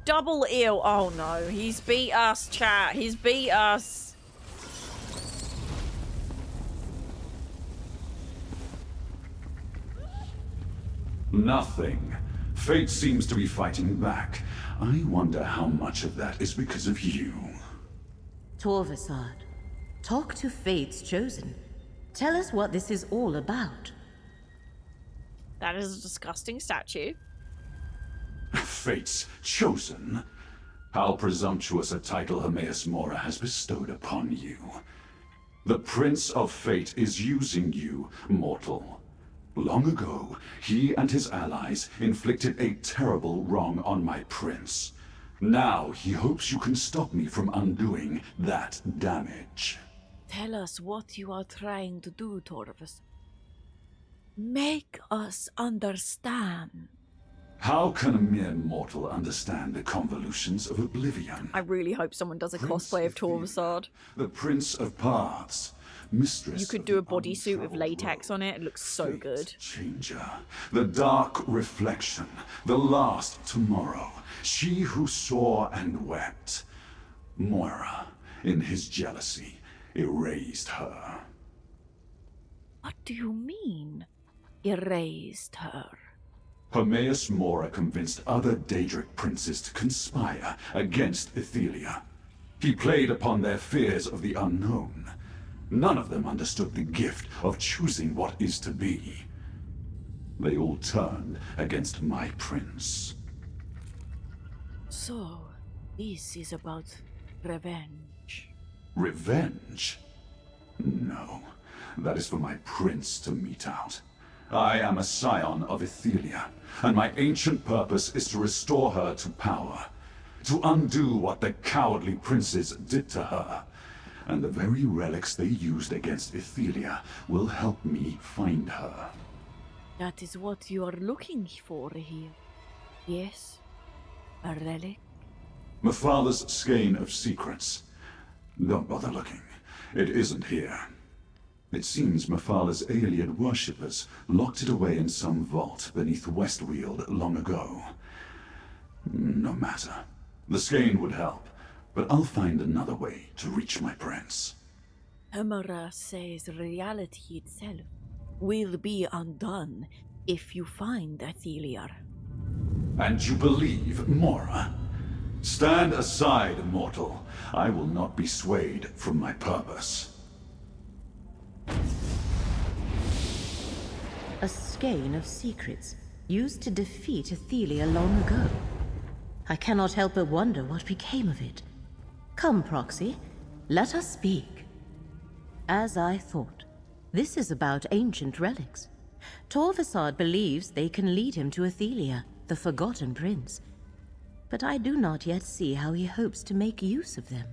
Double ew. Oh no, he's beat us, chat. He's beat us.
Nothing. Fate seems to be fighting back. I wonder how much of that is because of you.
Torvesard, talk to Fate's chosen. Tell us what this is all about.
That is a disgusting statue.
Fate's chosen? How presumptuous a title Hermaeus Mora has bestowed upon you. The Prince of Fate is using you, mortal. Long ago, he and his allies inflicted a terrible wrong on my prince. Now he hopes you can stop me from undoing that damage.
Tell us what you are trying to do, Torvesard. Make us understand.
How can a mere mortal understand the convolutions of oblivion?
I really hope someone does a cosplay of Torvesard.
The Prince of Paths, mistress.
You could do a bodysuit with latex on it. It looks so good.
Changer, the dark reflection, the last tomorrow. She who saw and wept. Moira, in his jealousy, erased her.
What do you mean, erased her?
Hermaeus Mora convinced other Daedric princes to conspire against Ethelia. He played upon their fears of the unknown. None of them understood the gift of choosing what is to be. They all turned against my prince.
So, this is about revenge.
Revenge? No, that is for my prince to mete out. I am a scion of Ethelia, and my ancient purpose is to restore her to power. To undo what the cowardly princes did to her. And the very relics they used against Ethelia will help me find her.
That is what you are looking for here. Yes? A relic?
Mephal's skein of secrets. Don't bother looking. It isn't here. It seems Mephal's alien worshippers locked it away in some vault beneath West Weald long ago. No matter. The skein would help, but I'll find another way to reach my prince.
Hemera says reality itself will be undone if you find Atheliar.
And you believe Mora? Stand aside, mortal. I will not be swayed from my purpose.
A skein of secrets used to defeat Athelia long ago. I cannot help but wonder what became of it. Come, Proxy, let us speak. As I thought, this is about ancient relics. Torvesard believes they can lead him to Athelia, the Forgotten Prince. But I do not yet see how he hopes to make use of them.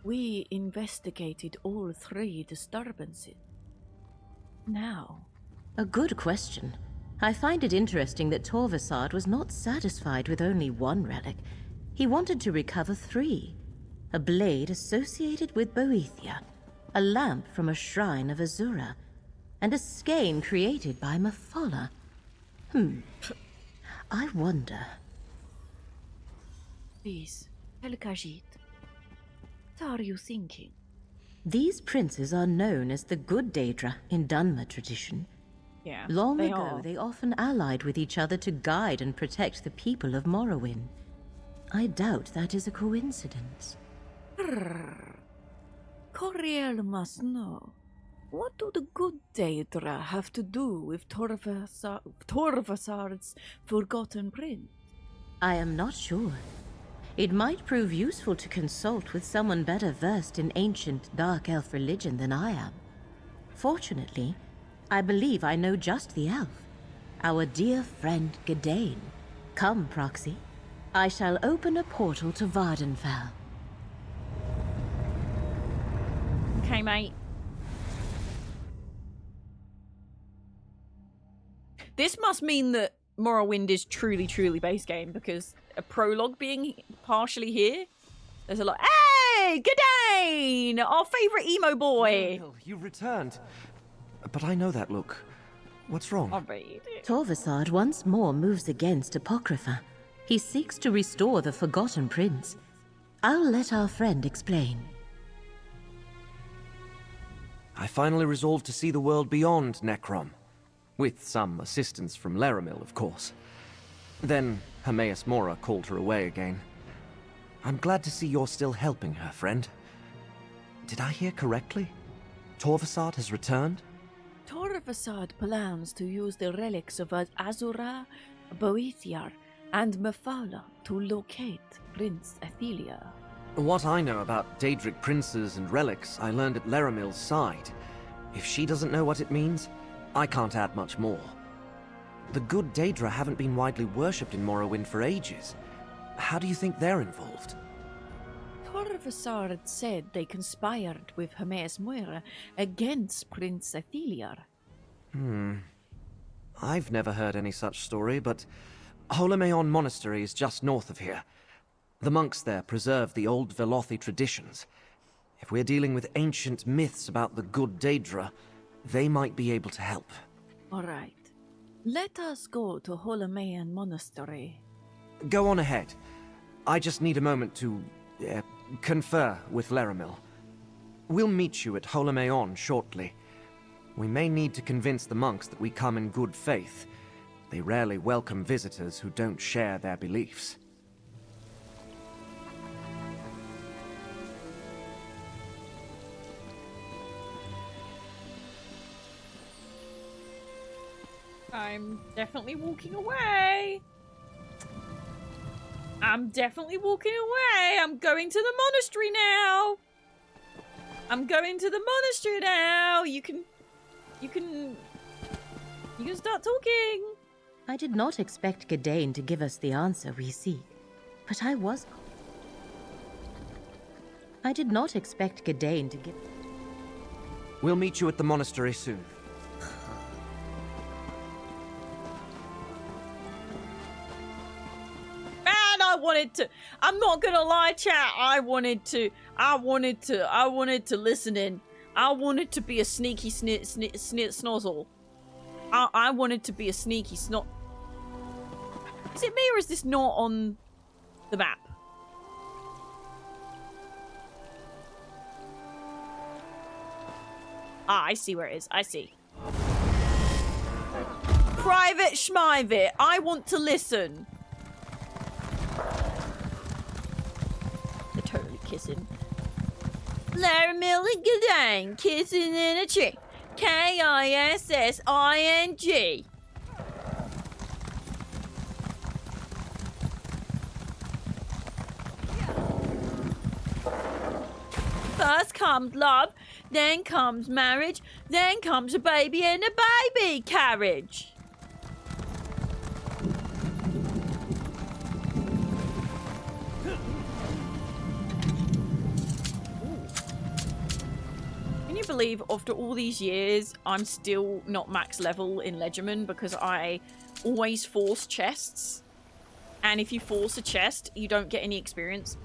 We investigated all 3 disturbances. Now?
A good question. I find it interesting that Torvesard was not satisfied with only 1 relic. He wanted to recover 3. A blade associated with Boethia, a lamp from a shrine of Azura, and a skein created by Mephala. I wonder...
Please, Helkajit, what are you thinking?
These princes are known as the Good Daedra in Dunmer tradition.
Yeah,
Long ago, they often allied with each other to guide and protect the people of Morrowind. I doubt that is a coincidence.
Coriel must know. What do the Good Daedra have to do with Torvesard's Forgotten Prince?
I am not sure. It might prove useful to consult with someone better versed in ancient Dark Elf religion than I am. Fortunately, I believe I know just the elf. Our dear friend Gadain. Come, Proxy. I shall open a portal to Vardenfell.
Okay, mate. This must mean that Morrowind is truly, truly base game, because a prologue being partially here, there's a lot. Hey, Gadain! Our favourite emo boy!
You returned. But I know that look. What's wrong?
I'll read it.
Torvesard once more moves against Apocrypha. He seeks to restore the Forgotten Prince. I'll let our friend explain.
I finally resolved to see the world beyond Necrom. With some assistance from Laramil, of course. Then Hermaeus Mora called her away again. I'm glad to see you're still helping her, friend. Did I hear correctly? Torvesard has returned?
Torvesard plans to use the relics of Azura, Boethiar, and Mephala to locate Prince Athelia.
What I know about Daedric princes and relics I learned at Laramil's side. If she doesn't know what it means, I can't add much more. The Good Daedra haven't been widely worshipped in Morrowind for ages. How do you think they're involved?
Torvesard said they conspired with Hermaeus Mora against Prince Atheliar.
I've never heard any such story, but Holomeon Monastery is just north of here. The monks there preserve the old Velothi traditions. If we're dealing with ancient myths about the Good Daedra, they might be able to help.
All right. Let us go to Holomeon Monastery.
Go on ahead. I just need a moment to confer with Laramil. We'll meet you at Holomeon shortly. We may need to convince the monks that we come in good faith. They rarely welcome visitors who don't share their beliefs.
I'm definitely walking away. I'm definitely walking away. I'm going to the monastery now. I'm going to the monastery now. You can start talking.
I did not expect Gadain to give us the answer we seek, but I did not expect Gadain to give...
We'll meet you at the monastery soon.
I'm not gonna lie, chat. I wanted to listen in. I wanted to be a sneaky snozzle. I wanted to be a sneaky snot. Is it me or is this not on the map? Ah, I see where it is. I see. Private Schmivit. I want to listen. They're totally kissing. Laramil and Gadang kissing in a tree. Kissing. First comes love, then comes marriage, then comes a baby and a baby carriage. Can you believe after all these years, I'm still not max level in Legerdman because I always force chests. And if you force a chest, you don't get any experience.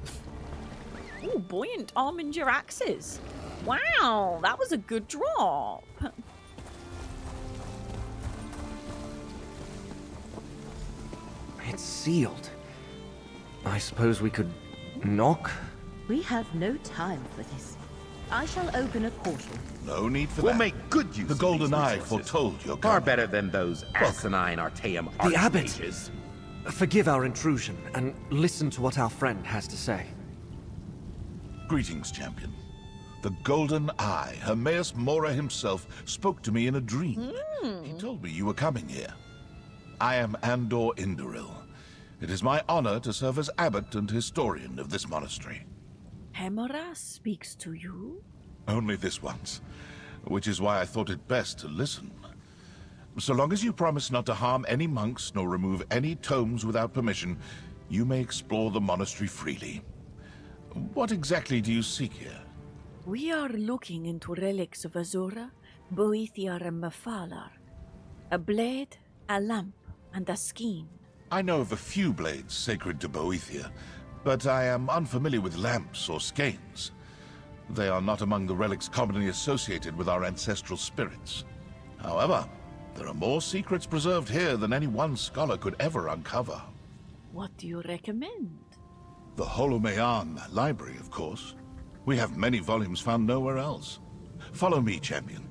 Ooh, buoyant Arminger axes. Wow, that was a good drop.
It's sealed. I suppose we could knock?
We have no time for this. I shall open a portal.
No need for
We'll
that.
make good use
The
of
Golden
these
Eye
resources.
foretold your
Far
coming.
better than those asinine Artaeum
The Abbot!
archmages.
Forgive our intrusion, and listen to what our friend has to say.
Greetings, champion. The Golden Eye, Hermaeus Mora himself, spoke to me in a dream. He told me you were coming here. I am Andor Indoril. It is my honor to serve as abbot and historian of this monastery.
Hemora speaks to you?
Only this once, which is why I thought it best to listen. So long as you promise not to harm any monks nor remove any tomes without permission, you may explore the monastery freely. What exactly do you seek here?
We are looking into relics of Azura, Boethia, and Mafalar. A blade, a lamp, and a skein.
I know of a few blades sacred to Boethia, but I am unfamiliar with lamps or skeins. They are not among the relics commonly associated with our ancestral spirits. However, there are more secrets preserved here than any one scholar could ever uncover.
What do you recommend?
The Holomean Library, of course. We have many volumes found nowhere else. Follow me, champion.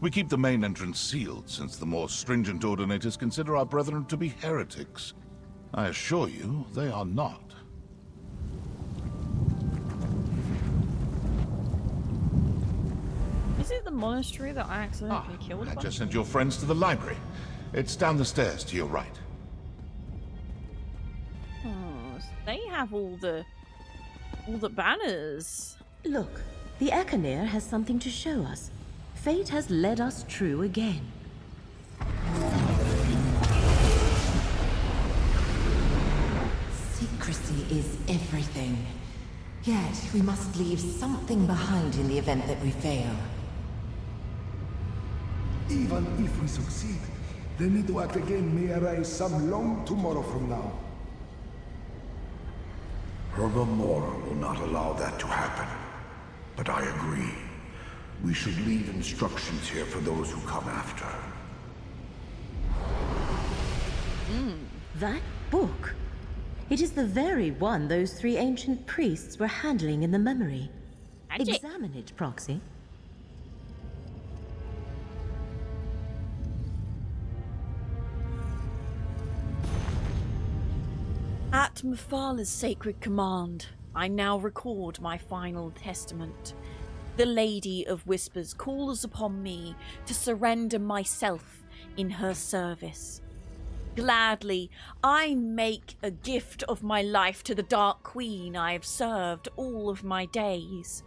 We keep the main entrance sealed, since the more stringent ordinators consider our brethren to be heretics. I assure you, they are not.
Is it the monastery that I accidentally killed?
I just sent your friends to the library. It's down the stairs to your right.
Oh, so they have all the banners.
Look, the Ekanir has something to show us. Fate has led us true again.
Secrecy is everything. Yet, we must leave something behind in the event that we fail.
Even if we succeed, the need to act again may arise some long tomorrow from now.
Hermamora will not allow that to happen. But I agree. We should leave instructions here for those who come after.
That book. It is the very one those three ancient priests were handling in the memory.
Magic.
Examine it, Proxy.
At Mafala's sacred command, I now record my final testament. The Lady of Whispers calls upon me to surrender myself in her service. Gladly, I make a gift of my life to the Dark Queen I have served all of my days.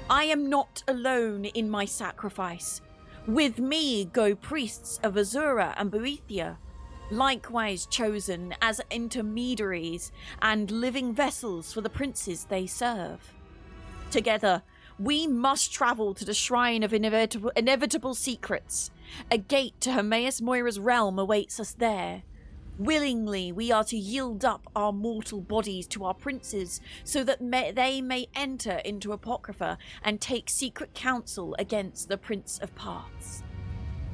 I am not alone in my sacrifice. With me go priests of Azura and Boethia, likewise chosen as intermediaries and living vessels for the princes they serve. Together, we must travel to the Shrine of Inevitable Secrets. A gate to Hermaeus Moira's realm awaits us there. Willingly, we are to yield up our mortal bodies to our princes so that they may enter into Apocrypha and take secret counsel against the Prince of Paths.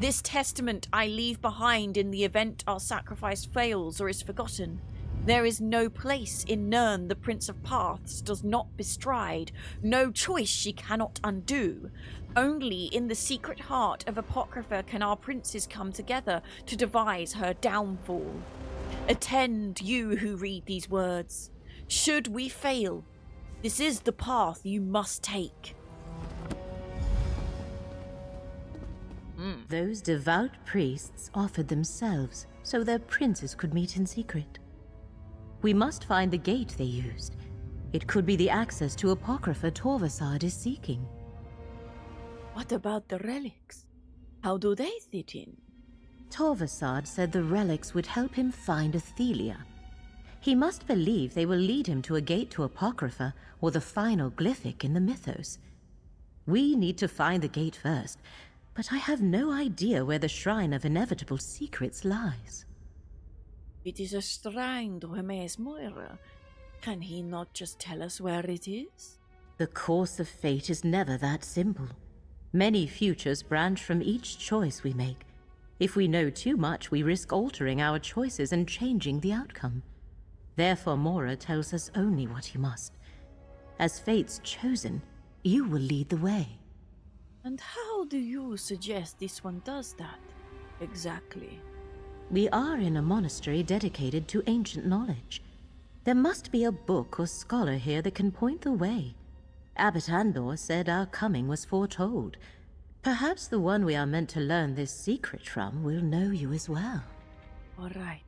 This testament I leave behind in the event our sacrifice fails or is forgotten. There is no place in Nirn the Prince of Paths does not bestride, no choice she cannot undo. Only in the secret heart of Apocrypha can our princes come together to devise her downfall. Attend, you who read these words. Should we fail, this is the path you must take.
Those devout priests offered themselves so their princes could meet in secret. We must find the gate they used. It could be the access to Apocrypha Torvesard is seeking.
What about the relics? How do they fit in?
Torvesard said the relics would help him find Athelia. He must believe they will lead him to a gate to Apocrypha or the final glyphic in the mythos. We need to find the gate first, but I have no idea where the Shrine of Inevitable Secrets lies.
It is a shrine to Hermes Moira. Can he not just tell us where it is?
The course of fate is never that simple. Many futures branch from each choice we make. If we know too much, we risk altering our choices and changing the outcome. Therefore, Mora tells us only what he must. As fate's chosen, you will lead the way.
And how do you suggest this one does that, exactly?
We are in a monastery dedicated to ancient knowledge. There must be a book or scholar here that can point the way. Abbot Andor said our coming was foretold. Perhaps the one we are meant to learn this secret from will know you as well.
All right.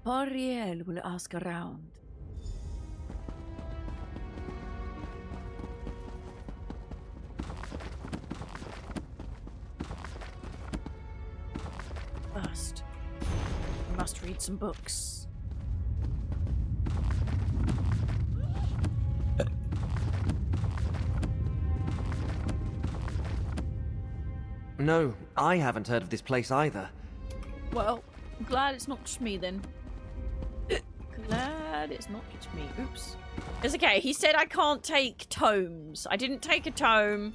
Ariel will ask around. First, I must read some books.
No, I haven't heard of this place either.
Well, I'm glad it's not just me then. Glad it's not just me. Oops. It's okay. He said I can't take tomes. I didn't take a tome.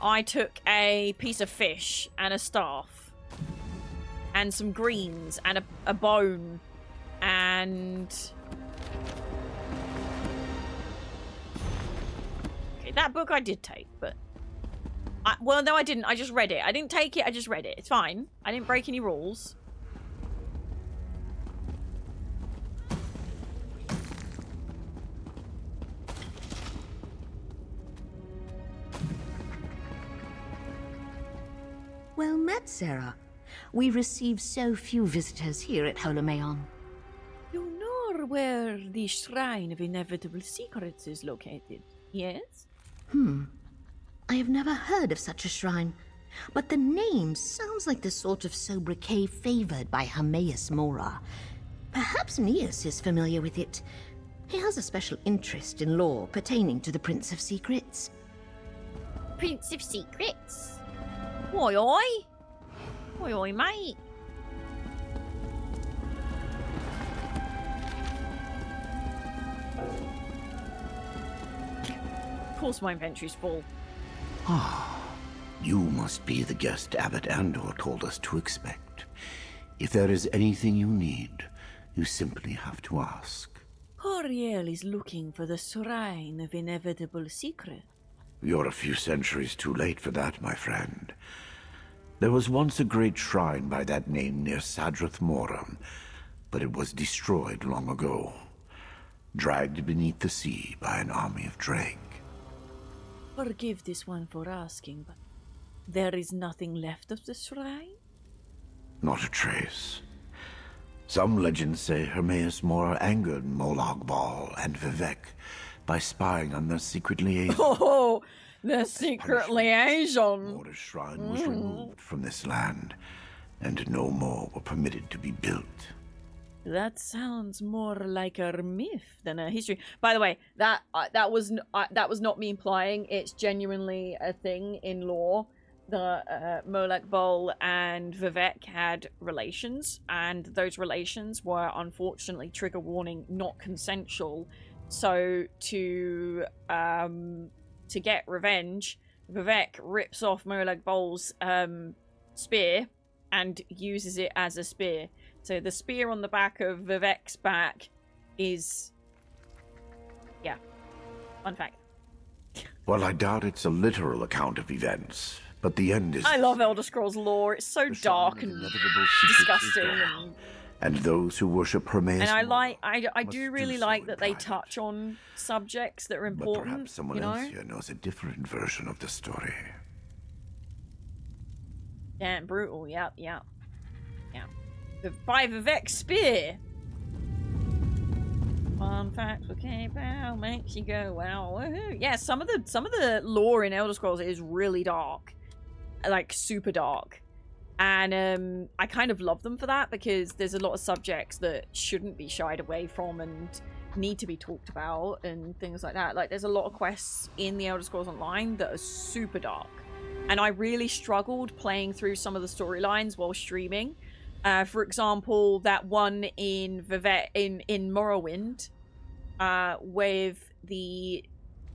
I took a piece of fish and a staff. And some greens and a bone. And... okay, that book I did take, but... well, no, I didn't. I just read it. I didn't take it. I just read it. It's fine. I didn't break any rules.
Well met, Sarah. We receive so few visitors here at Holomeon.
You know where the Shrine of Inevitable Secrets is located, yes?
I have never heard of such a shrine, but the name sounds like the sort of sobriquet favored by Hermes Mora. Perhaps Neas is familiar with it. He has a special interest in lore pertaining to the Prince of Secrets.
Prince of Secrets? Oi, oi! Oi, oi, mate! Of course my inventory's full.
You must be the guest Abbot Andor told us to expect. If there is anything you need, you simply have to ask.
Ariel is looking for the Shrine of Inevitable Secret.
You're a few centuries too late for that, my friend. There was once a great shrine by that name near Sadrith Moram, but it was destroyed long ago. Dragged beneath the sea by an army of Drake.
Forgive this one for asking, but there is nothing left of the shrine?
Not a trace. Some legends say Hermes Mora angered Molag Bal and Vivek by spying on their secret liaison.
Oh, the secret liaison!
Mora's shrine was removed from this land, and no more were permitted to be built.
That sounds more like a myth than a history. By the way, that was not me implying. It's genuinely a thing in lore that Molag Bol and Vivek had relations, and those relations were unfortunately, trigger warning, not consensual. So to get revenge, Vivek rips off Molag Bol's spear and uses it as a spear. So the spear on the back of Vivek's back is, yeah, fun fact.
Well, I doubt it's a literal account of events, but the end is...
I love Elder Scrolls lore. It's so dark and disgusting.
And those who worship Hermes...
And I do really like that they touch on subjects that are important,
but perhaps someone else here knows a different version of the story.
Damn brutal, yep. By Vivek's spear. Fun fact for K-Pow makes you go wow, woohoo. Yeah, some of the lore in Elder Scrolls is really dark, like super dark, and I kind of love them for that, because there's a lot of subjects that shouldn't be shied away from and need to be talked about and things like that. Like, there's a lot of quests in the Elder Scrolls Online that are super dark, and I really struggled playing through some of the storylines while streaming. For example, that one in Morrowind, with the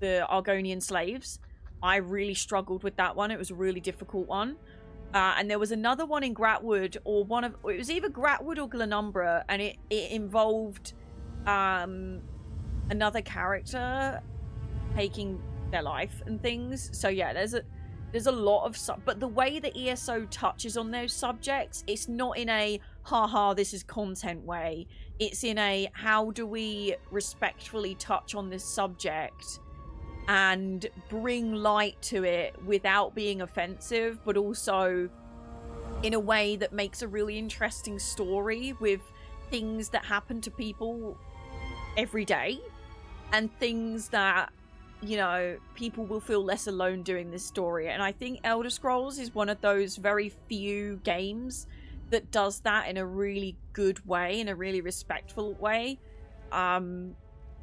Argonian slaves. I really struggled with that one. It was a really difficult one. And there was another one in Gratwood, it was either Gratwood or Glenumbra, and it involved another character taking their life and things. So yeah, there's a lot of but the way that ESO touches on those subjects, it's not in a haha this is content way. It's in a how do we respectfully touch on this subject and bring light to it without being offensive, but also in a way that makes a really interesting story with things that happen to people every day and things that, you know, people will feel less alone doing this story. And I think Elder Scrolls is one of those very few games that does that in a really good way, in a really respectful way.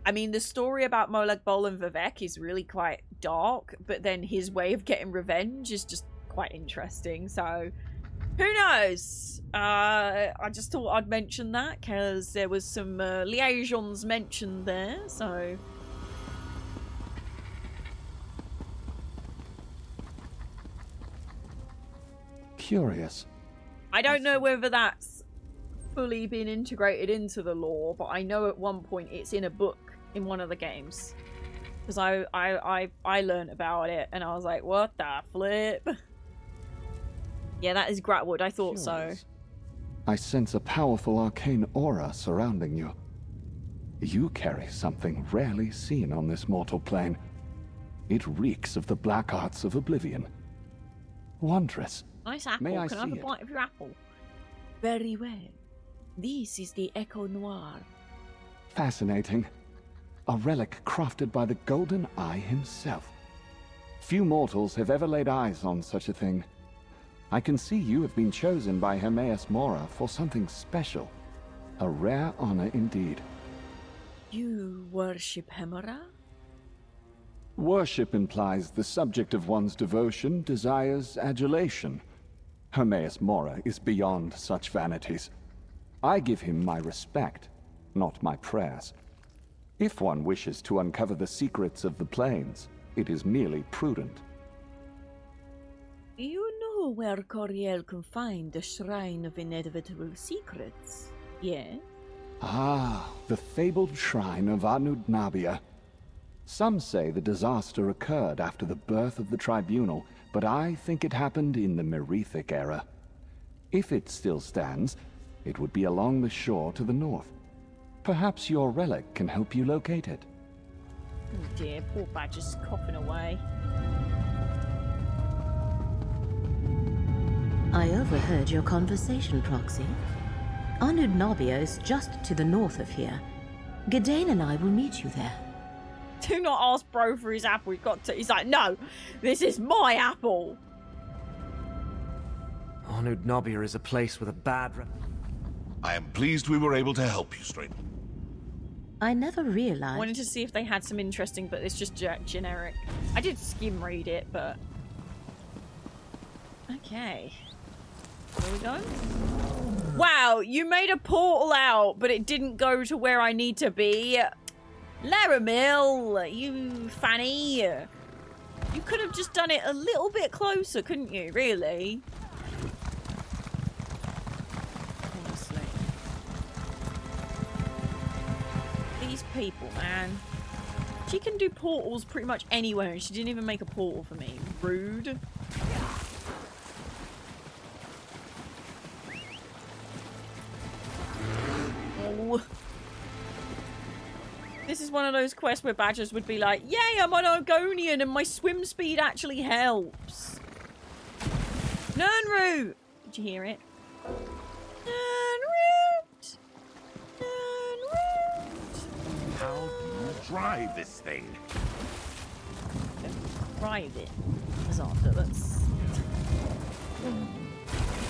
I mean, the story about Molag Bol and Vivek is really quite dark, but then his way of getting revenge is just quite interesting. So, who knows? I just thought I'd mention that because there was some liaisons mentioned there, so...
Curious.
I don't know whether that's fully been integrated into the lore, but I know at one point it's in a book in one of the games, because I learned about it and I was like, what the flip? Yeah, that is Gratwood. I thought so.
I sense a powerful arcane aura surrounding you. You carry something rarely seen on this mortal plane. It reeks of the black arts of oblivion. Wondrous.
Nice apple.
May I
Can I have
see
a bite of your apple? Very well. This is the Echo Noir.
Fascinating. A relic crafted by the Golden Eye himself. Few mortals have ever laid eyes on such a thing. I can see you have been chosen by Hermes Mora for something special. A rare honor indeed.
You worship Hemera?
Worship implies the subject of one's devotion desires adulation. Hermes Mora is beyond such vanities. I give him my respect, not my prayers. If one wishes to uncover the secrets of the plains, it is merely prudent.
You know where Coriel can find the Shrine of Inevitable Secrets, yeah?
Ah, the fabled shrine of Anud Nabia. Some say the disaster occurred after the birth of the tribunal, but I think it happened in the Merethic era. If it still stands, it would be along the shore to the north. Perhaps your relic can help you locate it.
Oh dear, poor Badger's coughing away.
I overheard your conversation, Proxy. Anud Nabia is just to the north of here. Gadain and I will meet you there.
Do not ask bro for his apple. He's like, no, this is my apple.
Anud Nabia is a place with a bad rep.
I am pleased we were able to help you, stranger.
I never realized...
I wanted to see if they had some interesting, but it's just generic. I did skim read it, but... Okay. Where we going? Wow, you made a portal out, but it didn't go to where I need to be. Laramil, you fanny. You could have just done it a little bit closer, couldn't you? Really? Honestly. These people, man. She can do portals pretty much anywhere, and she didn't even make a portal for me. Rude. Oh. This is one of those quests where badgers would be like, yay, I'm an Argonian and my swim speed actually helps. Nernroot! Did you hear it? Nernroot! Nernroot!
How do you drive this thing?
Don't drive it, Azarta.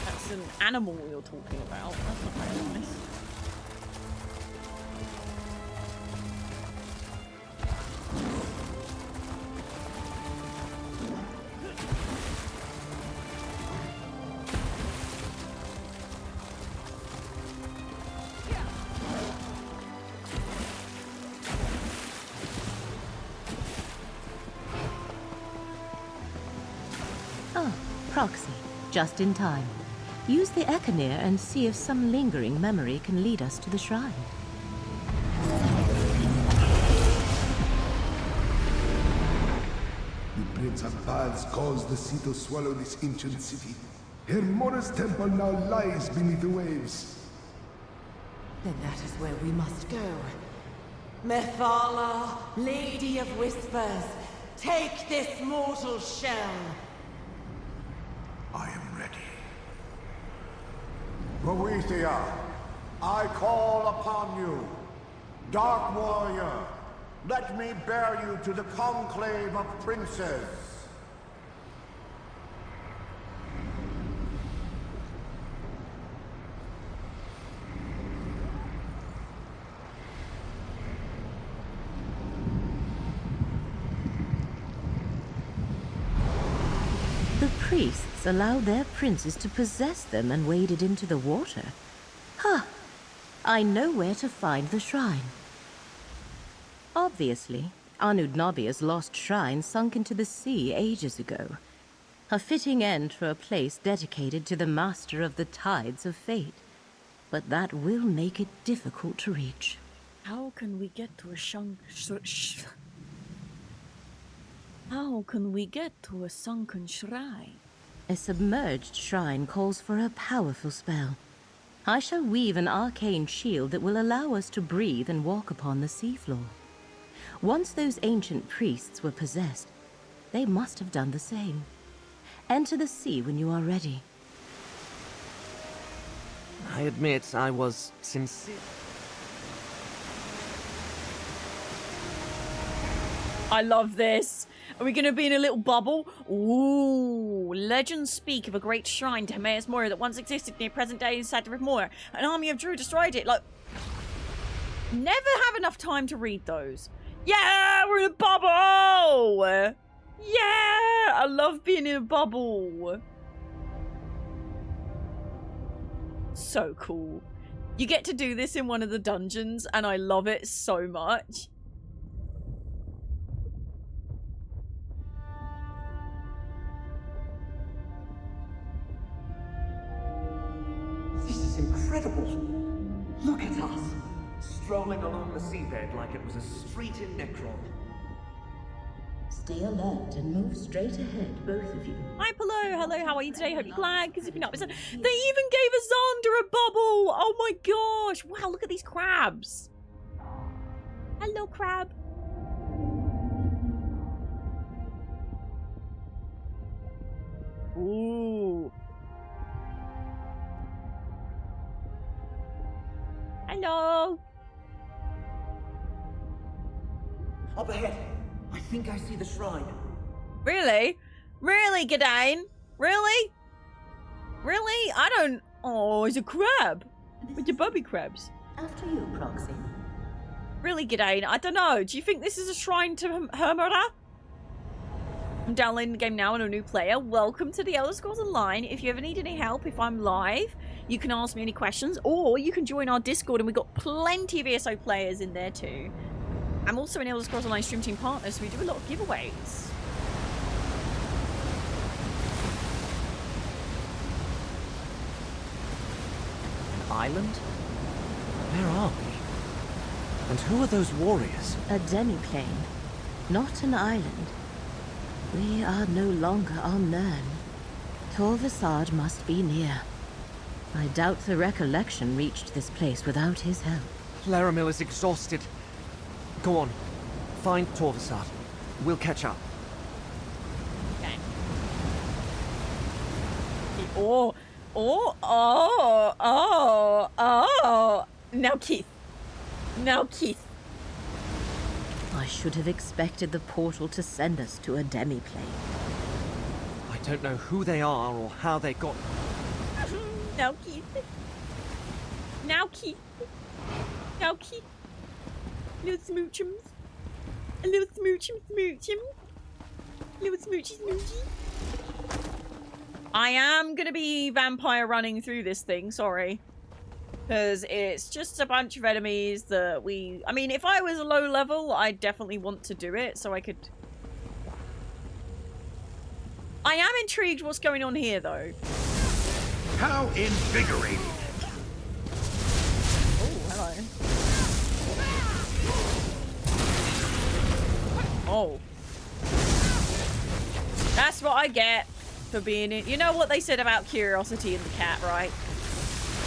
That's an animal you're talking about. That's not very nice.
Oh, Proxy. Just in time. Use the Echanir and see if some lingering memory can lead us to the shrine.
The Prince of Paths caused the sea to swallow this ancient city. Hermora's temple now lies beneath the waves.
Then that is where we must go. Methala, Lady of Whispers, take this mortal shell.
I am ready.
Boethia, I call upon you. Dark warrior, let me bear you to the conclave of princes.
The priests allowed their princes to possess them and waded into the water. Huh. I know where to find the shrine. Obviously, Anudnabia's lost shrine sunk into the sea ages ago. A fitting end for a place dedicated to the master of the tides of fate. But that will make it difficult to reach.
How can we get to a How can we get to a sunken shrine?
A submerged shrine calls for a powerful spell. I shall weave an arcane shield that will allow us to breathe and walk upon the seafloor. Once those ancient priests were possessed, they must have done the same. Enter the sea when you are ready.
I admit I was sincere.
I love this. Are we going to be in a little bubble? Ooh. Legends speak of a great shrine to Hermaeus Mora that once existed near present-day Sadrith Mora. An army of Druid destroyed it. Like, never have enough time to read those. Yeah, we're in a bubble. Yeah, I love being in a bubble. So cool. You get to do this in one of the dungeons, and I love it so much.
This is incredible. Look at us, strolling along the seabed like it was a street in Necron.
Stay alert and move straight ahead, both of you.
Hi, Polo. Hello, how are you today? Hope you're glad, because if you're not, they even gave Azander a bubble. Oh my gosh. Wow, look at these crabs. Hello, crab. Ooh. Hello.
Up ahead. I think I see the shrine.
Really? Really, Gadain? Really? Really? I don't... Oh, he's a crab. With your bubby crabs.
After you, Proxy.
Really, Gadain? I don't know. Do you think this is a shrine to Hermora? I'm downloading the game now and a new player. Welcome to the Elder Scrolls Online. If you ever need any help, if I'm live, you can ask me any questions, or you can join our Discord, and we've got plenty of ESO players in there too. I'm also an Elder Scrolls Online stream team partner, so we do a lot of giveaways.
An island? Where are we? And who are those warriors?
A demiplane, not an island. We are no longer on Nern. Torvesard must be near. I doubt the recollection reached this place without his help.
Laramil is exhausted. Go on. Find Torvesard. We'll catch up.
Okay. Oh. Now, Keith.
I should have expected the portal to send us to a demiplane.
I don't know who they are or how they got...
Now, Keith. Little smoochums. A little smoochum. Little smoochy. I am gonna be vampire running through this thing, sorry. Because it's just a bunch of enemies that we... I mean, if I was a low level, I'd definitely want to do it, so I could... I am intrigued what's going on here, though.
How invigorating!
Oh, hello. Oh. That's what I get for being in... You know what they said about Curiosity and the cat, right?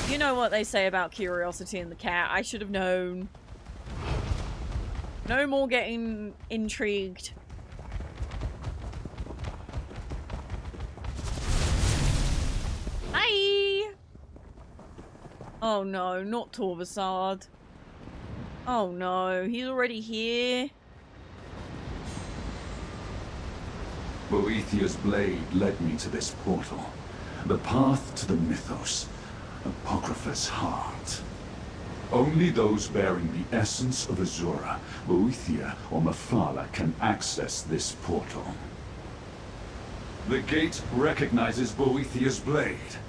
You know what they say about Curiosity and the cat. I should have known. No more getting intrigued. Hi! Oh no, not Torvesard. Oh no, he's already here.
Boethiah's blade led me to this portal. The path to the Mythos. Apocrypha's heart. Only those bearing the essence of Azura, Boethiah or Mephala can access this portal. The gate recognizes Boethiah's blade.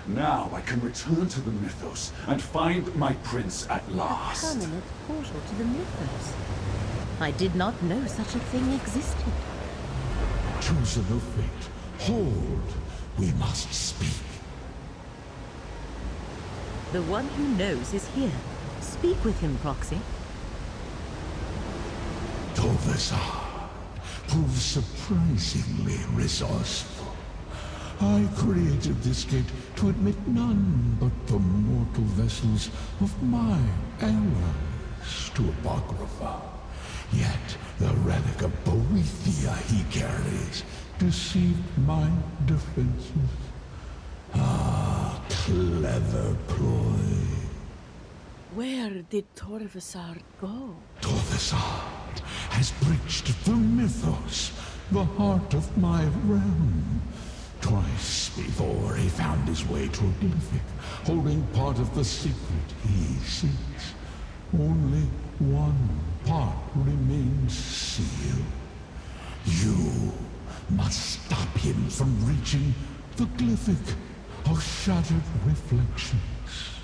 Now I can return to the Mythos and find my prince at last.
A permanent portal to the Mythos. I did not know such a thing existed.
Chosen of fate, hold. We must speak.
The one who knows is here. Speak with him, Proxy.
Torvesard proves surprisingly resourceful. I created this gate to admit none but the mortal vessels of my errors to Apocrypha. Yet the relic of Boethia he carries deceived my defenses. Ah, clever ploy.
Where did Torvesard go?
Torvesard has breached the Mythos, the heart of my realm. Twice before he found his way to a glyphic, holding part of the secret he seeks. Only one part remains sealed. You must stop him from reaching the glyphic of shattered reflections.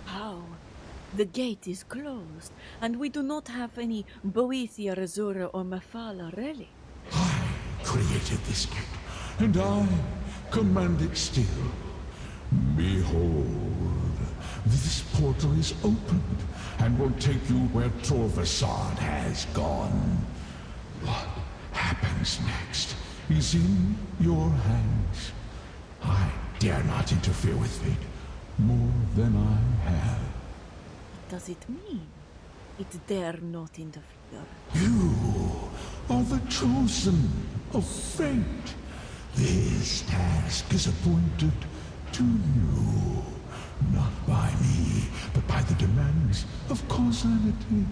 How? The gate is closed, and we do not have any Boethia, Azura, or Mephala relic.
I created this gate, and I command it still. Behold, this portal is opened, and will take you where Torvesard has gone. What happens next is in your hands. I dare not interfere with fate more than I have.
What does it mean? It dare not interfere.
You are the chosen of fate. This task is appointed to you, not by me, but by the demands of causality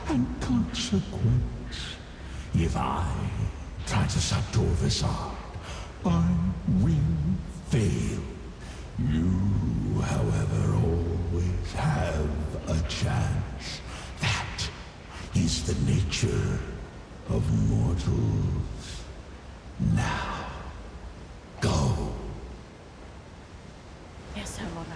and consequence. If I try to stop Torvesard, I will fail. You, however, always have a chance. That is the nature of mortals.
Now, go.
Yes, Her Honor.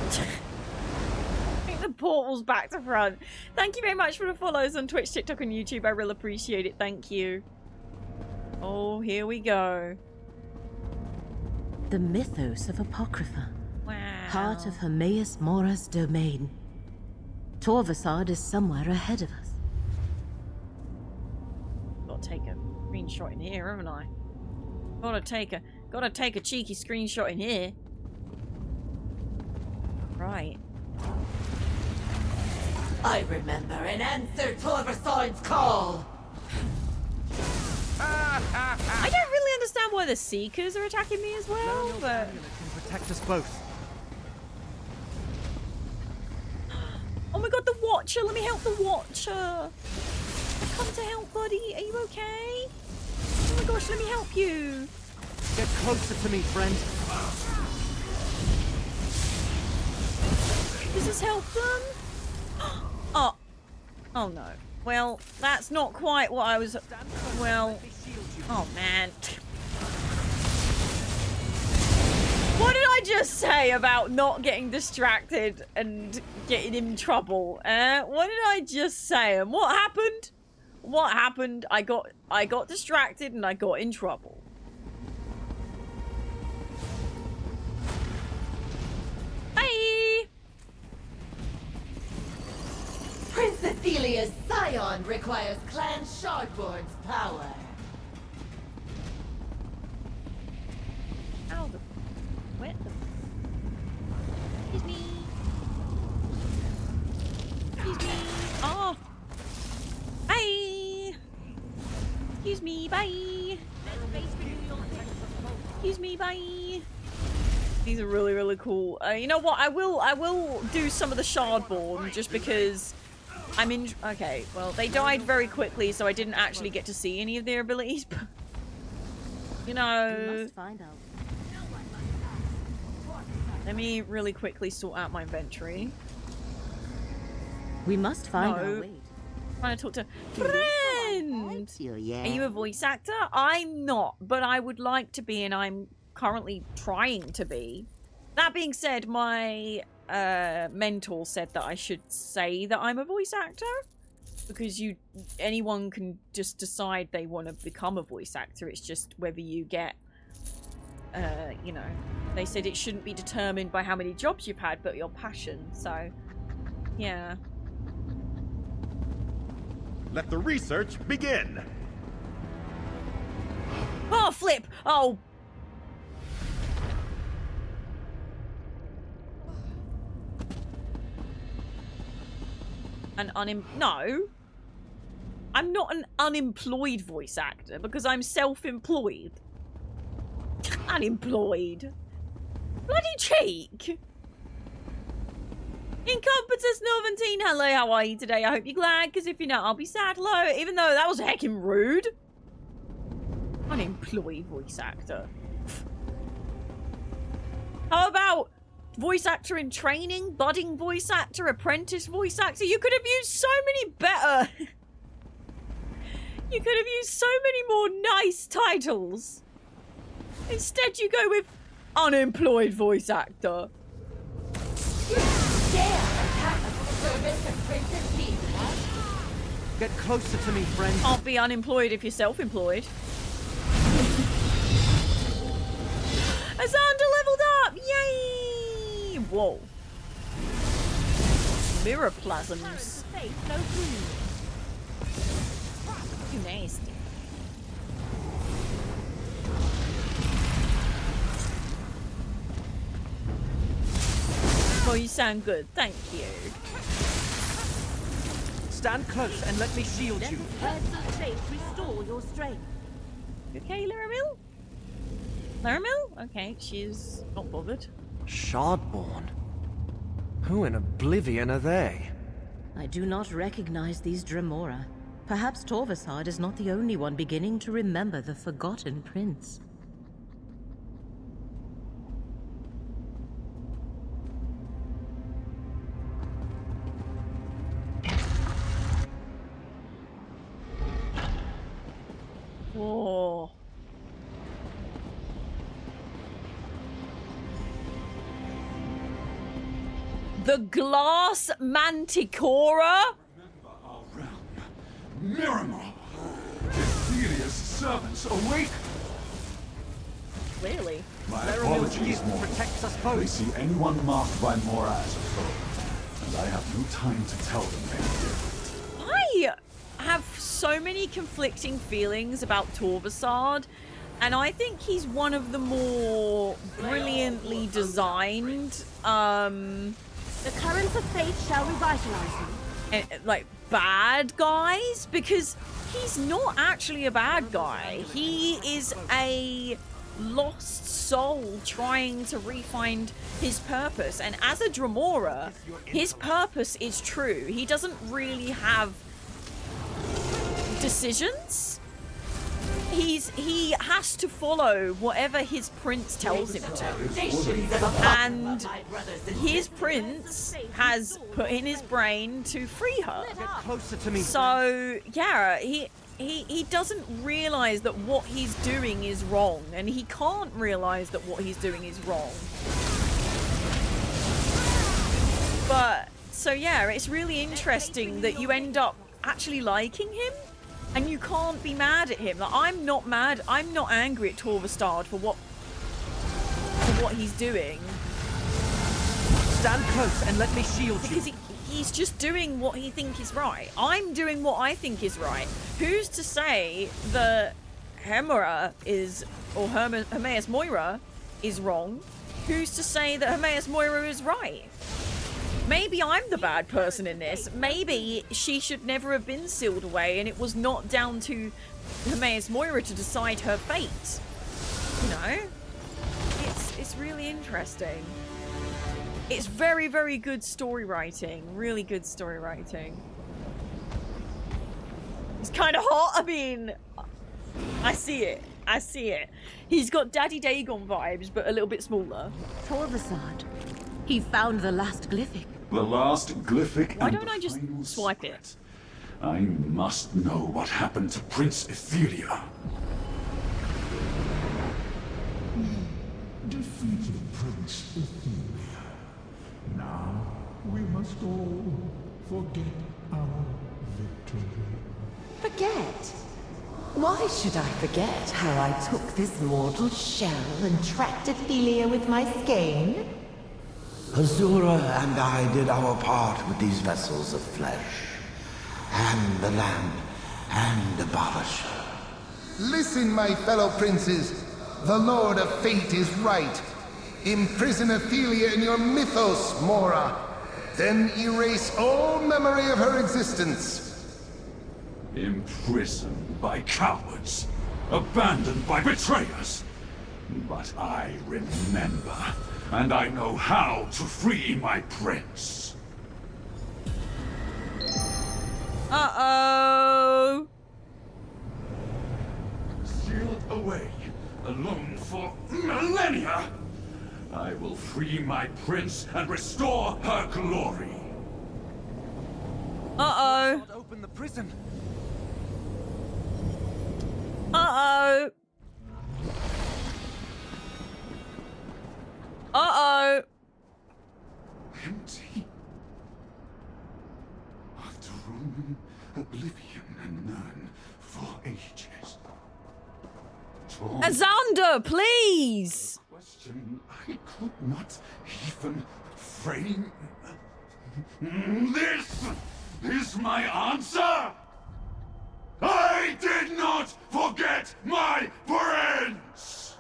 I think the portal's back to front. Thank you very much for the follows on Twitch, TikTok, and YouTube. I really appreciate it. Thank you. Oh, here we go.
The mythos of Apocrypha.
Wow.
Heart of Hermaeus Mora's domain. Torvesard is somewhere ahead of us.
Gotta take a screenshot in here, haven't I? Gotta take a cheeky screenshot in here. Right.
I remember and answer Torvesard's call.
I don't really understand why the Seekers are attacking me as well, but...
Can protect us both.
Oh my god, the Watcher! Let me help the Watcher! I've come to help, buddy. Are you okay? Oh my gosh, let me help you!
Get closer to me, friend.
Does this help them? Oh. Oh no. Well, that's not quite what I was... Well... Oh man. What did I just say about not getting distracted and getting in trouble? What did I just say? And what happened? What happened? I got distracted and I got in trouble. Bye!
Prince Athelia's scion requires Clan Shardboard's power.
Ow, the... Where the... Excuse me. Excuse me. Oh! Bye! Excuse me, bye! Excuse me, bye! These are really, really cool. You know what? I will do some of the Shardborn just because I'm in... Okay, well, they died very quickly, so I didn't actually get to see any of their abilities, but... You know...
We must find out.
Let me really quickly sort out my inventory.
We must find our way.
I'm trying to talk to... Friend! Are you a voice actor? I'm not, but I would like to be, and I'm currently trying to be. That being said, my mentor said that I should say that I'm a voice actor, because anyone can just decide they want to become a voice actor. It's just whether you get, you know, they said it shouldn't be determined by how many jobs you've had, but your passion. So, yeah.
Let the research begin.
Oh, flip! Oh. No. I'm not an unemployed voice actor because I'm self-employed. Unemployed. Bloody cheek. Incompetence Norventine, hello, how are you today? I hope you're glad, because if you're not, I'll be sad. Hello, even though that was heckin' rude. Unemployed voice actor. How about voice actor in training, budding voice actor, apprentice voice actor? You could have used so many better. You could have used so many more nice titles. Instead, you go with unemployed voice actor.
Get closer to me, friend.
Can't be unemployed if you're self-employed. Azanda leveled up! Yay! Whoa. Mirror plasms. Too nasty. Well, you sound good. Thank you.
Stand close and let me shield you.
Restore your strength.
You okay, Laramil? Laramil? Okay, she's not bothered.
Shardborn? Who in oblivion are they?
I do not recognize these Dremora. Perhaps Torvesard is not the only one beginning to remember the forgotten prince.
Oh. The glass manticora?
Miramar! Ephelia's servants awake!
Clearly.
My apologies, Mora. They see anyone marked by Mora as a foe, and I have no time to tell them any different.
I have so many conflicting feelings about Torvesard, and I think he's one of the more brilliantly designed,
The currents of fate shall revitalize you.
like, bad guys, because he's not actually a bad guy. He is a lost soul trying to re-find his purpose, and as a Dremora, his purpose is true. He doesn't really have decisions. He has to follow whatever his prince tells him to, and his prince has put in his brain to free her. So yeah, he doesn't realize that what he's doing is wrong, and he can't realize that what he's doing is wrong. But so yeah, it's really interesting that you end up actually liking him. And you can't be mad at him. Like, I'm not mad. I'm not angry at Torvesard for what he's doing.
Stand close and let me shield you.
Because he's just doing what he thinks is right. I'm doing what I think is right. Who's to say that Hemera is, or Hermaeus Moira is wrong? Who's to say that Hermaeus Moira is right? Maybe I'm the bad person in this. Maybe she should never have been sealed away, and it was not down to Hermaeus Moira to decide her fate. You know? It's really interesting. It's very, very good story writing. Really good story writing. It's kind of hot. I mean, I see it. I see it. He's got Daddy Dagon vibes, but a little bit smaller.
Torvesard. He found the last glyphic.
The last glyphic.
Why don't I just swipe it?
I must know what happened to Prince Ethelia.
Defeated Prince Ethelia. Now we must all forget our victory.
Forget? Why should I forget how I took this mortal shell and trapped Ethelia with my skein?
Azura and I did our part with these vessels of flesh, and the land, and abolish her.
Listen, my fellow princes. The Lord of Fate is right. Imprison Ethelia in your mythos, Mora. Then erase all memory of her existence.
Imprisoned by cowards. Abandoned by betrayers. But I remember. And I know how to free my prince.
Uh-oh.
Sealed away, alone for millennia, I will free my prince and restore her glory.
Uh-oh.
Open the prison.
Uh-oh. Uh-oh.
Empty. After roaming oblivion and none for ages.
Azander, please!
Question I could not even frame. This is my answer! I did not forget my friends!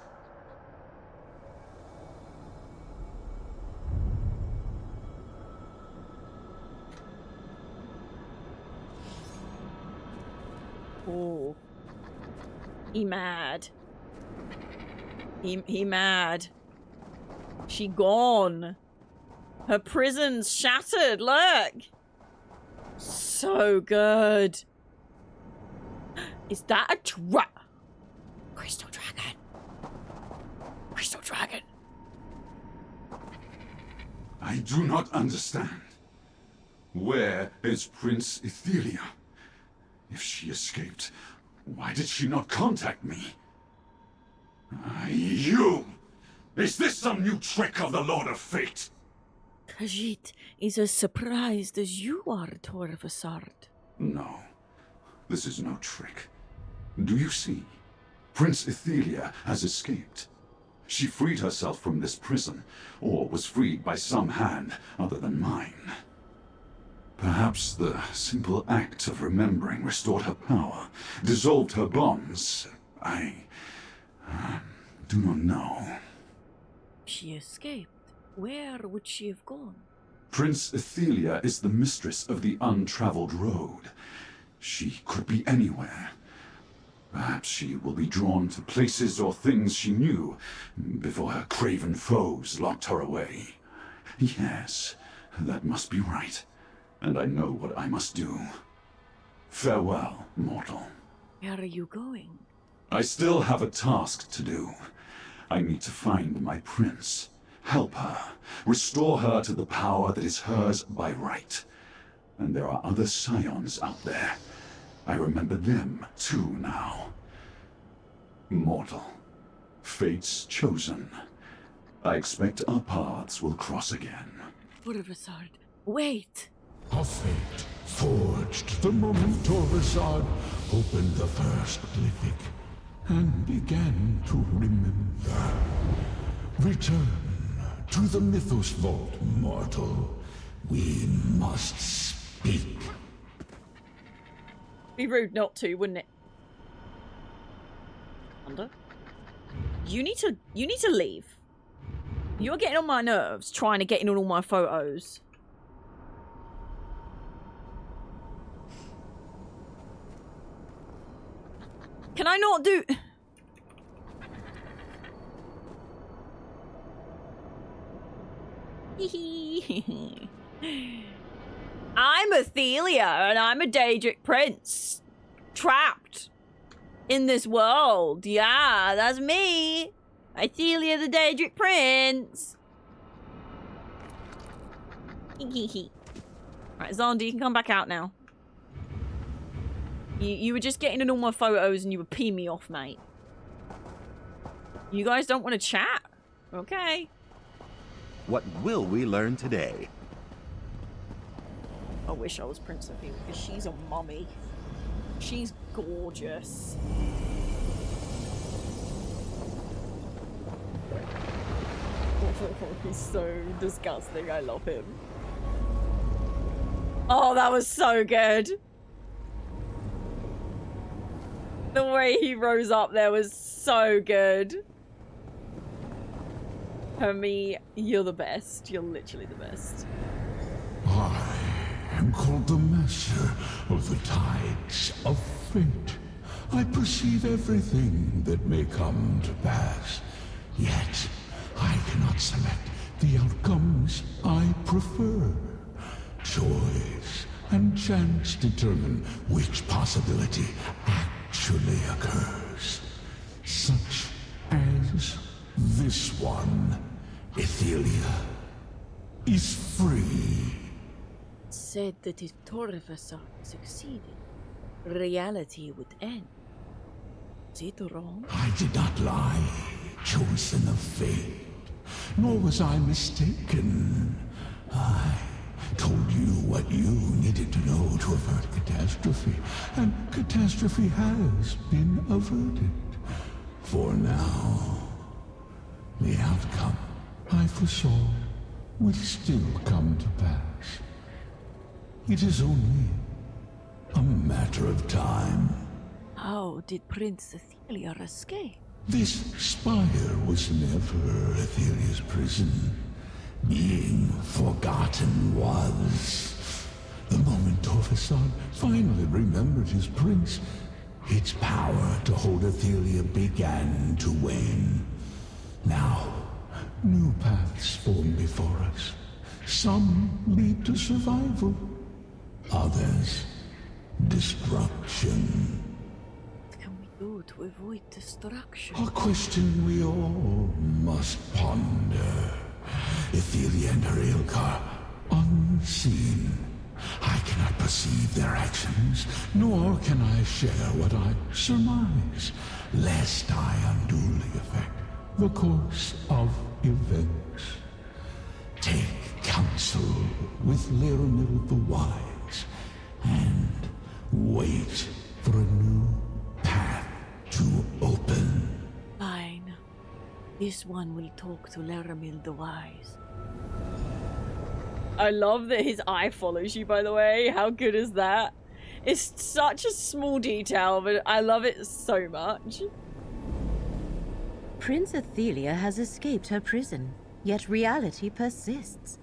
Oh. He mad. He mad. She gone. Her prison's shattered, look! So good. Is that a Crystal Dragon? Crystal Dragon.
I do not understand. Where is Prince Ethelia? If she escaped, Why did she not contact me? You! Is this some new trick of the Lord of Fate?
Khajiit is as surprised as you are, Torvesard.
No, this is no trick. Do you see? Prince Ethelia has escaped. She freed herself from this prison, or was freed by some hand other than mine. Perhaps the simple act of remembering restored her power, dissolved her bonds. I do not know.
She escaped. Where would she have gone?
Prince Ethelia is the mistress of the untraveled road. She could be anywhere. Perhaps she will be drawn to places or things she knew before her craven foes locked her away. Yes, that must be right. And I know what I must do. Farewell, mortal.
Where are you going?
I still have a task to do. I need to find my prince, help her, restore her to the power that is hers by right. And there are other scions out there. I remember them too now. Mortal, fate's chosen. I expect our paths will cross again.
Torvesard, wait!
A fate forged the moment Torvesard opened the first glyphic and began to remember. Return to the Mythos Vault, mortal. We must speak.
Be rude not to, wouldn't it? Wonder. You need to leave. You're getting on my nerves trying to get in on all my photos. Can I not do... I'm Athelia, and I'm a Daedric prince. Trapped in this world. Yeah, that's me. Athelia the Daedric prince. Right, Zondi, you can come back out now. You were just getting in all my photos and you were peeing me off, mate. You guys don't want to chat? Okay.
What will we learn today?
I wish I was Prince Ophelia because she's a mummy. She's gorgeous. He's so disgusting. I love him. Oh, that was so good. The way he rose up there was so good. Hermie, you're the best. You're literally the best.
I am called the Master of the Tides of Fate. I perceive everything that may come to pass. Yet, I cannot select the outcomes I prefer. Choice and chance determine which possibility actually occurs. Such as this one. Ethelia is free.
Said that if Torvesard succeeded, reality would end. Is it wrong?
I did not lie, chosen of fate, nor was I mistaken. I told you what you needed to know to avert catastrophe, and catastrophe has been averted. For now, the outcome I foresaw will still come to pass. It is only a matter of time.
How did Prince Ethelia escape?
This spire was never Ethelia's prison. Being forgotten was. The moment Torvesard finally remembered his prince, its power to hold Ethelia began to wane. Now, new paths form before us. Some lead to survival. Others, destruction.
What can we do to avoid destruction?
A question we all must ponder. Ethelia and her Ilkar, unseen, I cannot perceive their actions, nor can I share what I surmise, lest I unduly affect the course of events. Take counsel with Laramil the Wise, and wait for a new path to open.
Fine. This one will talk to Laramil the Wise. I love that his eye follows you, by the way. How good is that? It's such a small detail, but I love it so much.
Prince Athelia has escaped her prison, yet reality persists.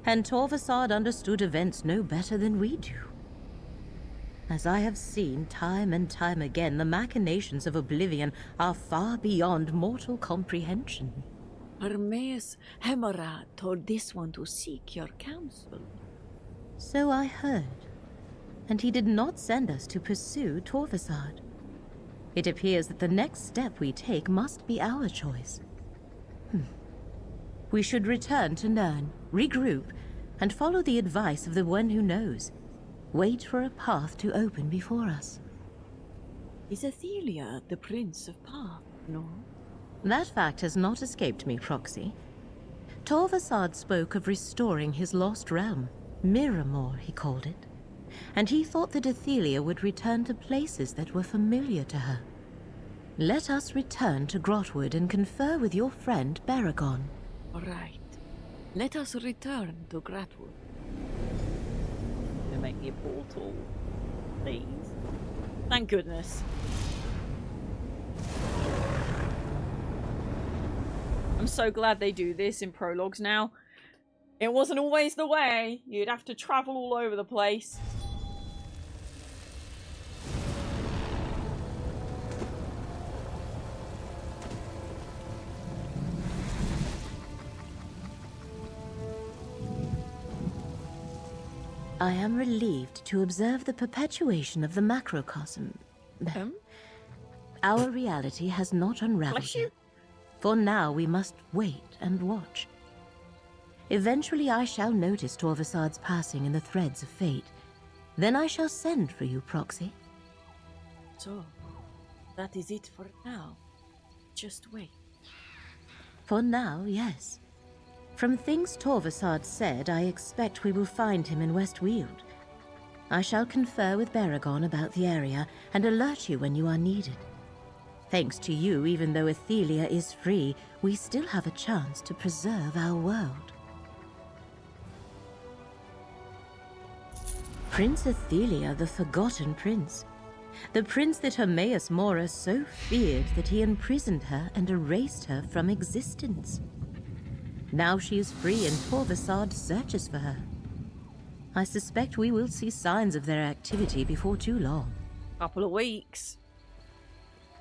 And Torvesard understood events no better than we do. As I have seen time and time again, the machinations of Oblivion are far beyond mortal comprehension.
Hermes Hemera told this one to seek your counsel.
So I heard. And he did not send us to pursue Torvesard. It appears that the next step we take must be our choice. We should return to Nirn, regroup, and follow the advice of the one who knows. Wait for a path to open before us.
Is Athelia the Prince of Path, no?
That fact has not escaped me, Proxy. Torvesard spoke of restoring his lost realm. Miramor, he called it. And he thought that Athelia would return to places that were familiar to her. Let us return to Grotwood and confer with your friend Baragon.
All right. Let us return to Grotwood. To make me a portal, please. Thank goodness. I'm so glad they do this in prologues now. It wasn't always the way. You'd have to travel all over the place.
I am relieved to observe the perpetuation of the macrocosm. Our reality has not unraveled yet. For now we must wait and watch. Eventually I shall notice Torvesard's passing in the threads of fate. Then I shall send for you, Proxy.
So, that is it for now. Just wait.
For now, yes. From things Torvesard said, I expect we will find him in West Weald. I shall confer with Baragon about the area and alert you when you are needed. Thanks to you, even though Athelia is free, we still have a chance to preserve our world. Prince Athelia, the Forgotten Prince. The prince that Hermaeus Mora so feared that he imprisoned her and erased her from existence. Now she is free and Torvesard searches for her. I suspect we will see signs of their activity before too long.
Couple of weeks.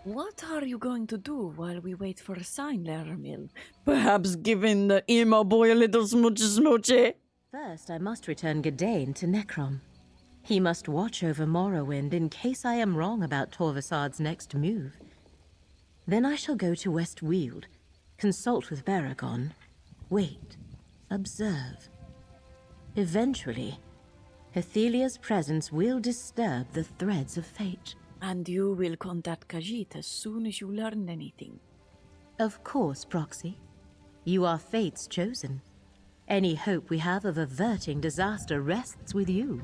What are you going to do while we wait for a sign, Laramil? Perhaps giving the emo boy a little smoochy?
First, I must return Gadain to Necrom. He must watch over Morrowind in case I am wrong about Torvesard's next move. Then I shall go to West Weald, consult with Baragon, wait, observe. Eventually, Athelia's presence will disturb the threads of fate.
And you will contact Khajiit as soon as you learn anything.
Of course, Proxy. You are fate's chosen. Any hope we have of averting disaster rests with you.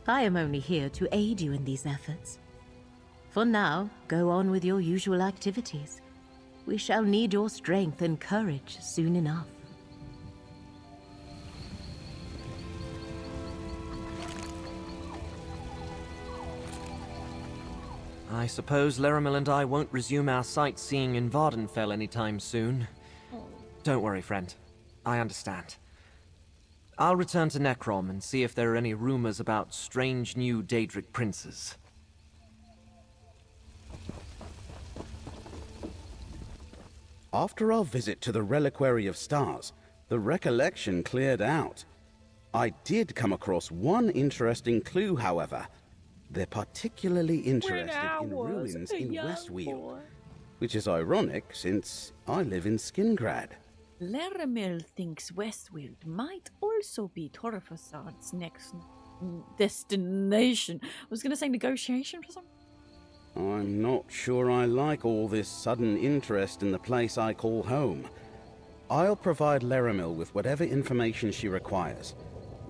I am only here to aid you in these efforts. For now, go on with your usual activities. We shall need your strength and courage soon enough.
I suppose Laramil and I won't resume our sightseeing in Vardenfell anytime soon. Don't worry, friend. I understand. I'll return to Necrom and see if there are any rumors about strange new Daedric princes.
After our visit to the Reliquary of Stars, the recollection cleared out. I did come across one interesting clue, however. They're particularly interested in ruins in West Weald, which is ironic since I live in Skingrad.
Laramil thinks West Weald might also be Torvesard's next destination. I was going to say negotiation for something.
I'm not sure I like all this sudden interest in the place I call home. I'll provide Laramil with whatever information she requires.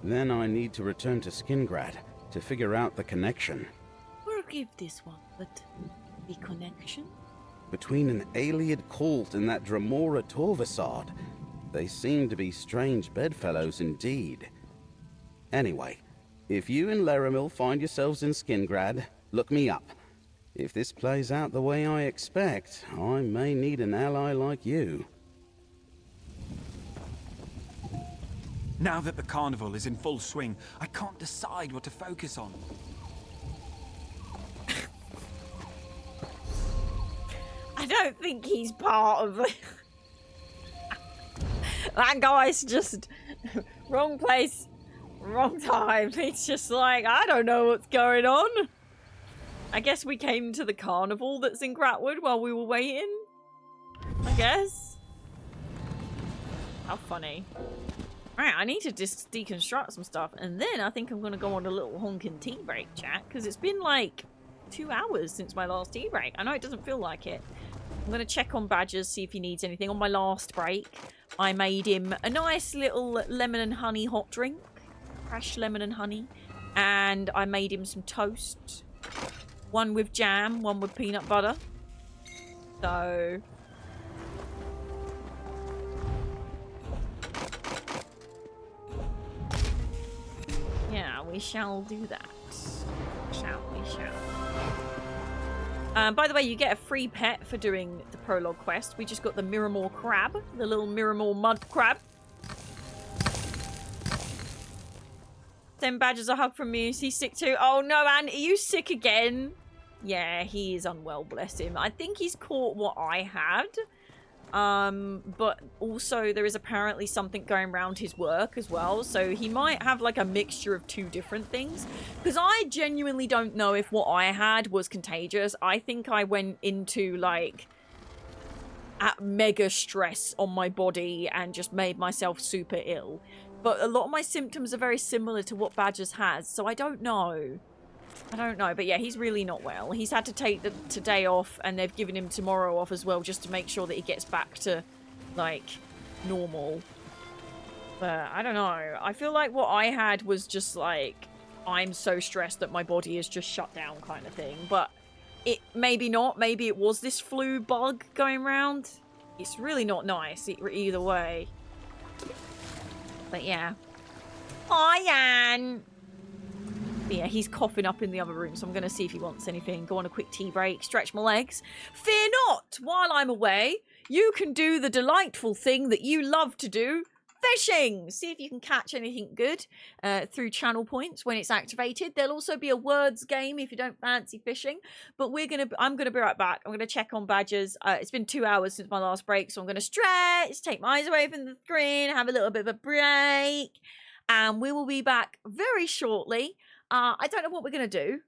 Then I need to return to Skingrad to figure out the connection.
Forgive this one, but the connection?
Between an Ayleid cult and that Dremora Torvesard, they seem to be strange bedfellows indeed. Anyway, if you and Laramil find yourselves in Skingrad, look me up. If this plays out the way I expect, I may need an ally like you.
Now that the carnival is in full swing, I can't decide what to focus on.
I don't think he's part of it. That guy's just wrong place, wrong time. It's just like, I don't know what's going on. I guess we came to the carnival that's in Gratwood while we were waiting. I guess. How funny. Alright, I need to just deconstruct some stuff, and then I think I'm going to go on a little honking tea break chat, because it's been like 2 hours since my last tea break. I know it doesn't feel like it. I'm going to check on Badgers, see if he needs anything. On my last break, I made him a nice little lemon and honey hot drink. Fresh lemon and honey. And I made him some toast. One with jam, one with peanut butter. So... yeah, we shall do that. Shall we, shall. By the way, you get a free pet for doing the prologue quest. We just got the Miramore crab. The little Miramore mud crab. Send Badgers a hug from me. Is he sick too? Oh no, Anne, are you sick again? Yeah, he is unwell, bless him. I think he's caught what I had. But also there is apparently something going around his work as well, so he might have like a mixture of two different things, because I genuinely don't know if what I had was contagious. I think I went into like mega stress on my body and just made myself super ill, but a lot of my symptoms are very similar to what Badgers has, so I don't know. But yeah, he's really not well. He's had to take the today off, and they've given him tomorrow off as well, just to make sure that he gets back to, like, normal. But I don't know. I feel like what I had was just, like, I'm so stressed that my body is just shut down kind of thing. But it maybe not. Maybe it was this flu bug going around. It's really not nice either way. But yeah. Hi, Anne! But yeah, he's coughing up in the other room, so I'm going to see if he wants anything. Go on a quick tea break, stretch my legs. Fear not! While I'm away, you can do the delightful thing that you love to do, fishing! See if you can catch anything good through channel points when it's activated. There'll also be a words game if you don't fancy fishing. But I'm going to be right back. I'm going to check on Badgers. It's been 2 hours since my last break, so I'm going to stretch, take my eyes away from the screen, have a little bit of a break. And we will be back very shortly. I don't know what we're going to do.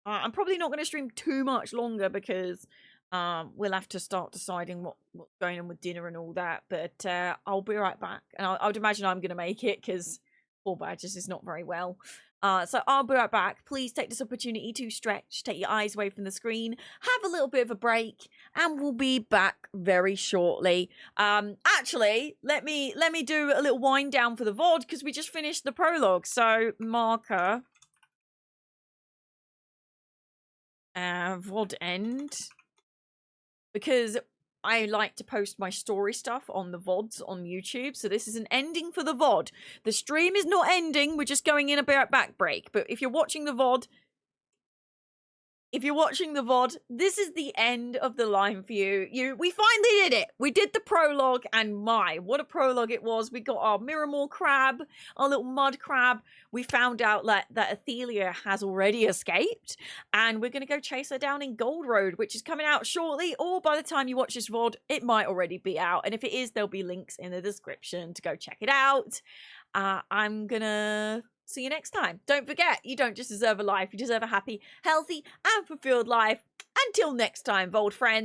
I'm probably not going to stream too much longer because we'll have to start deciding what's going on with dinner and all that. But I'll be right back. And I would imagine I'm going to make it because poor Badgers is not very well. So I'll be right back. Please take this opportunity to stretch, take your eyes away from the screen, have a little bit of a break, and we'll be back very shortly. Actually, let me do a little wind down for the VOD because we just finished the prologue. So marker. VOD end, because I like to post my story stuff on the VODs on YouTube, so this is an ending for the VOD. The stream is not ending, we're just going in a back break, but if you're watching the VOD, this is the end of the line for you. We finally did it! We did the prologue, and my, what a prologue it was. We got our Miramore crab, our little mud crab. We found out that Athelia has already escaped, and we're going to go chase her down in Gold Road, which is coming out shortly, or by the time you watch this VOD, it might already be out. And if it is, there'll be links in the description to go check it out. I'm gonna see you next time. Don't forget, you don't just deserve a life, you deserve a happy, healthy, and fulfilled life. Until next time, Vold friends.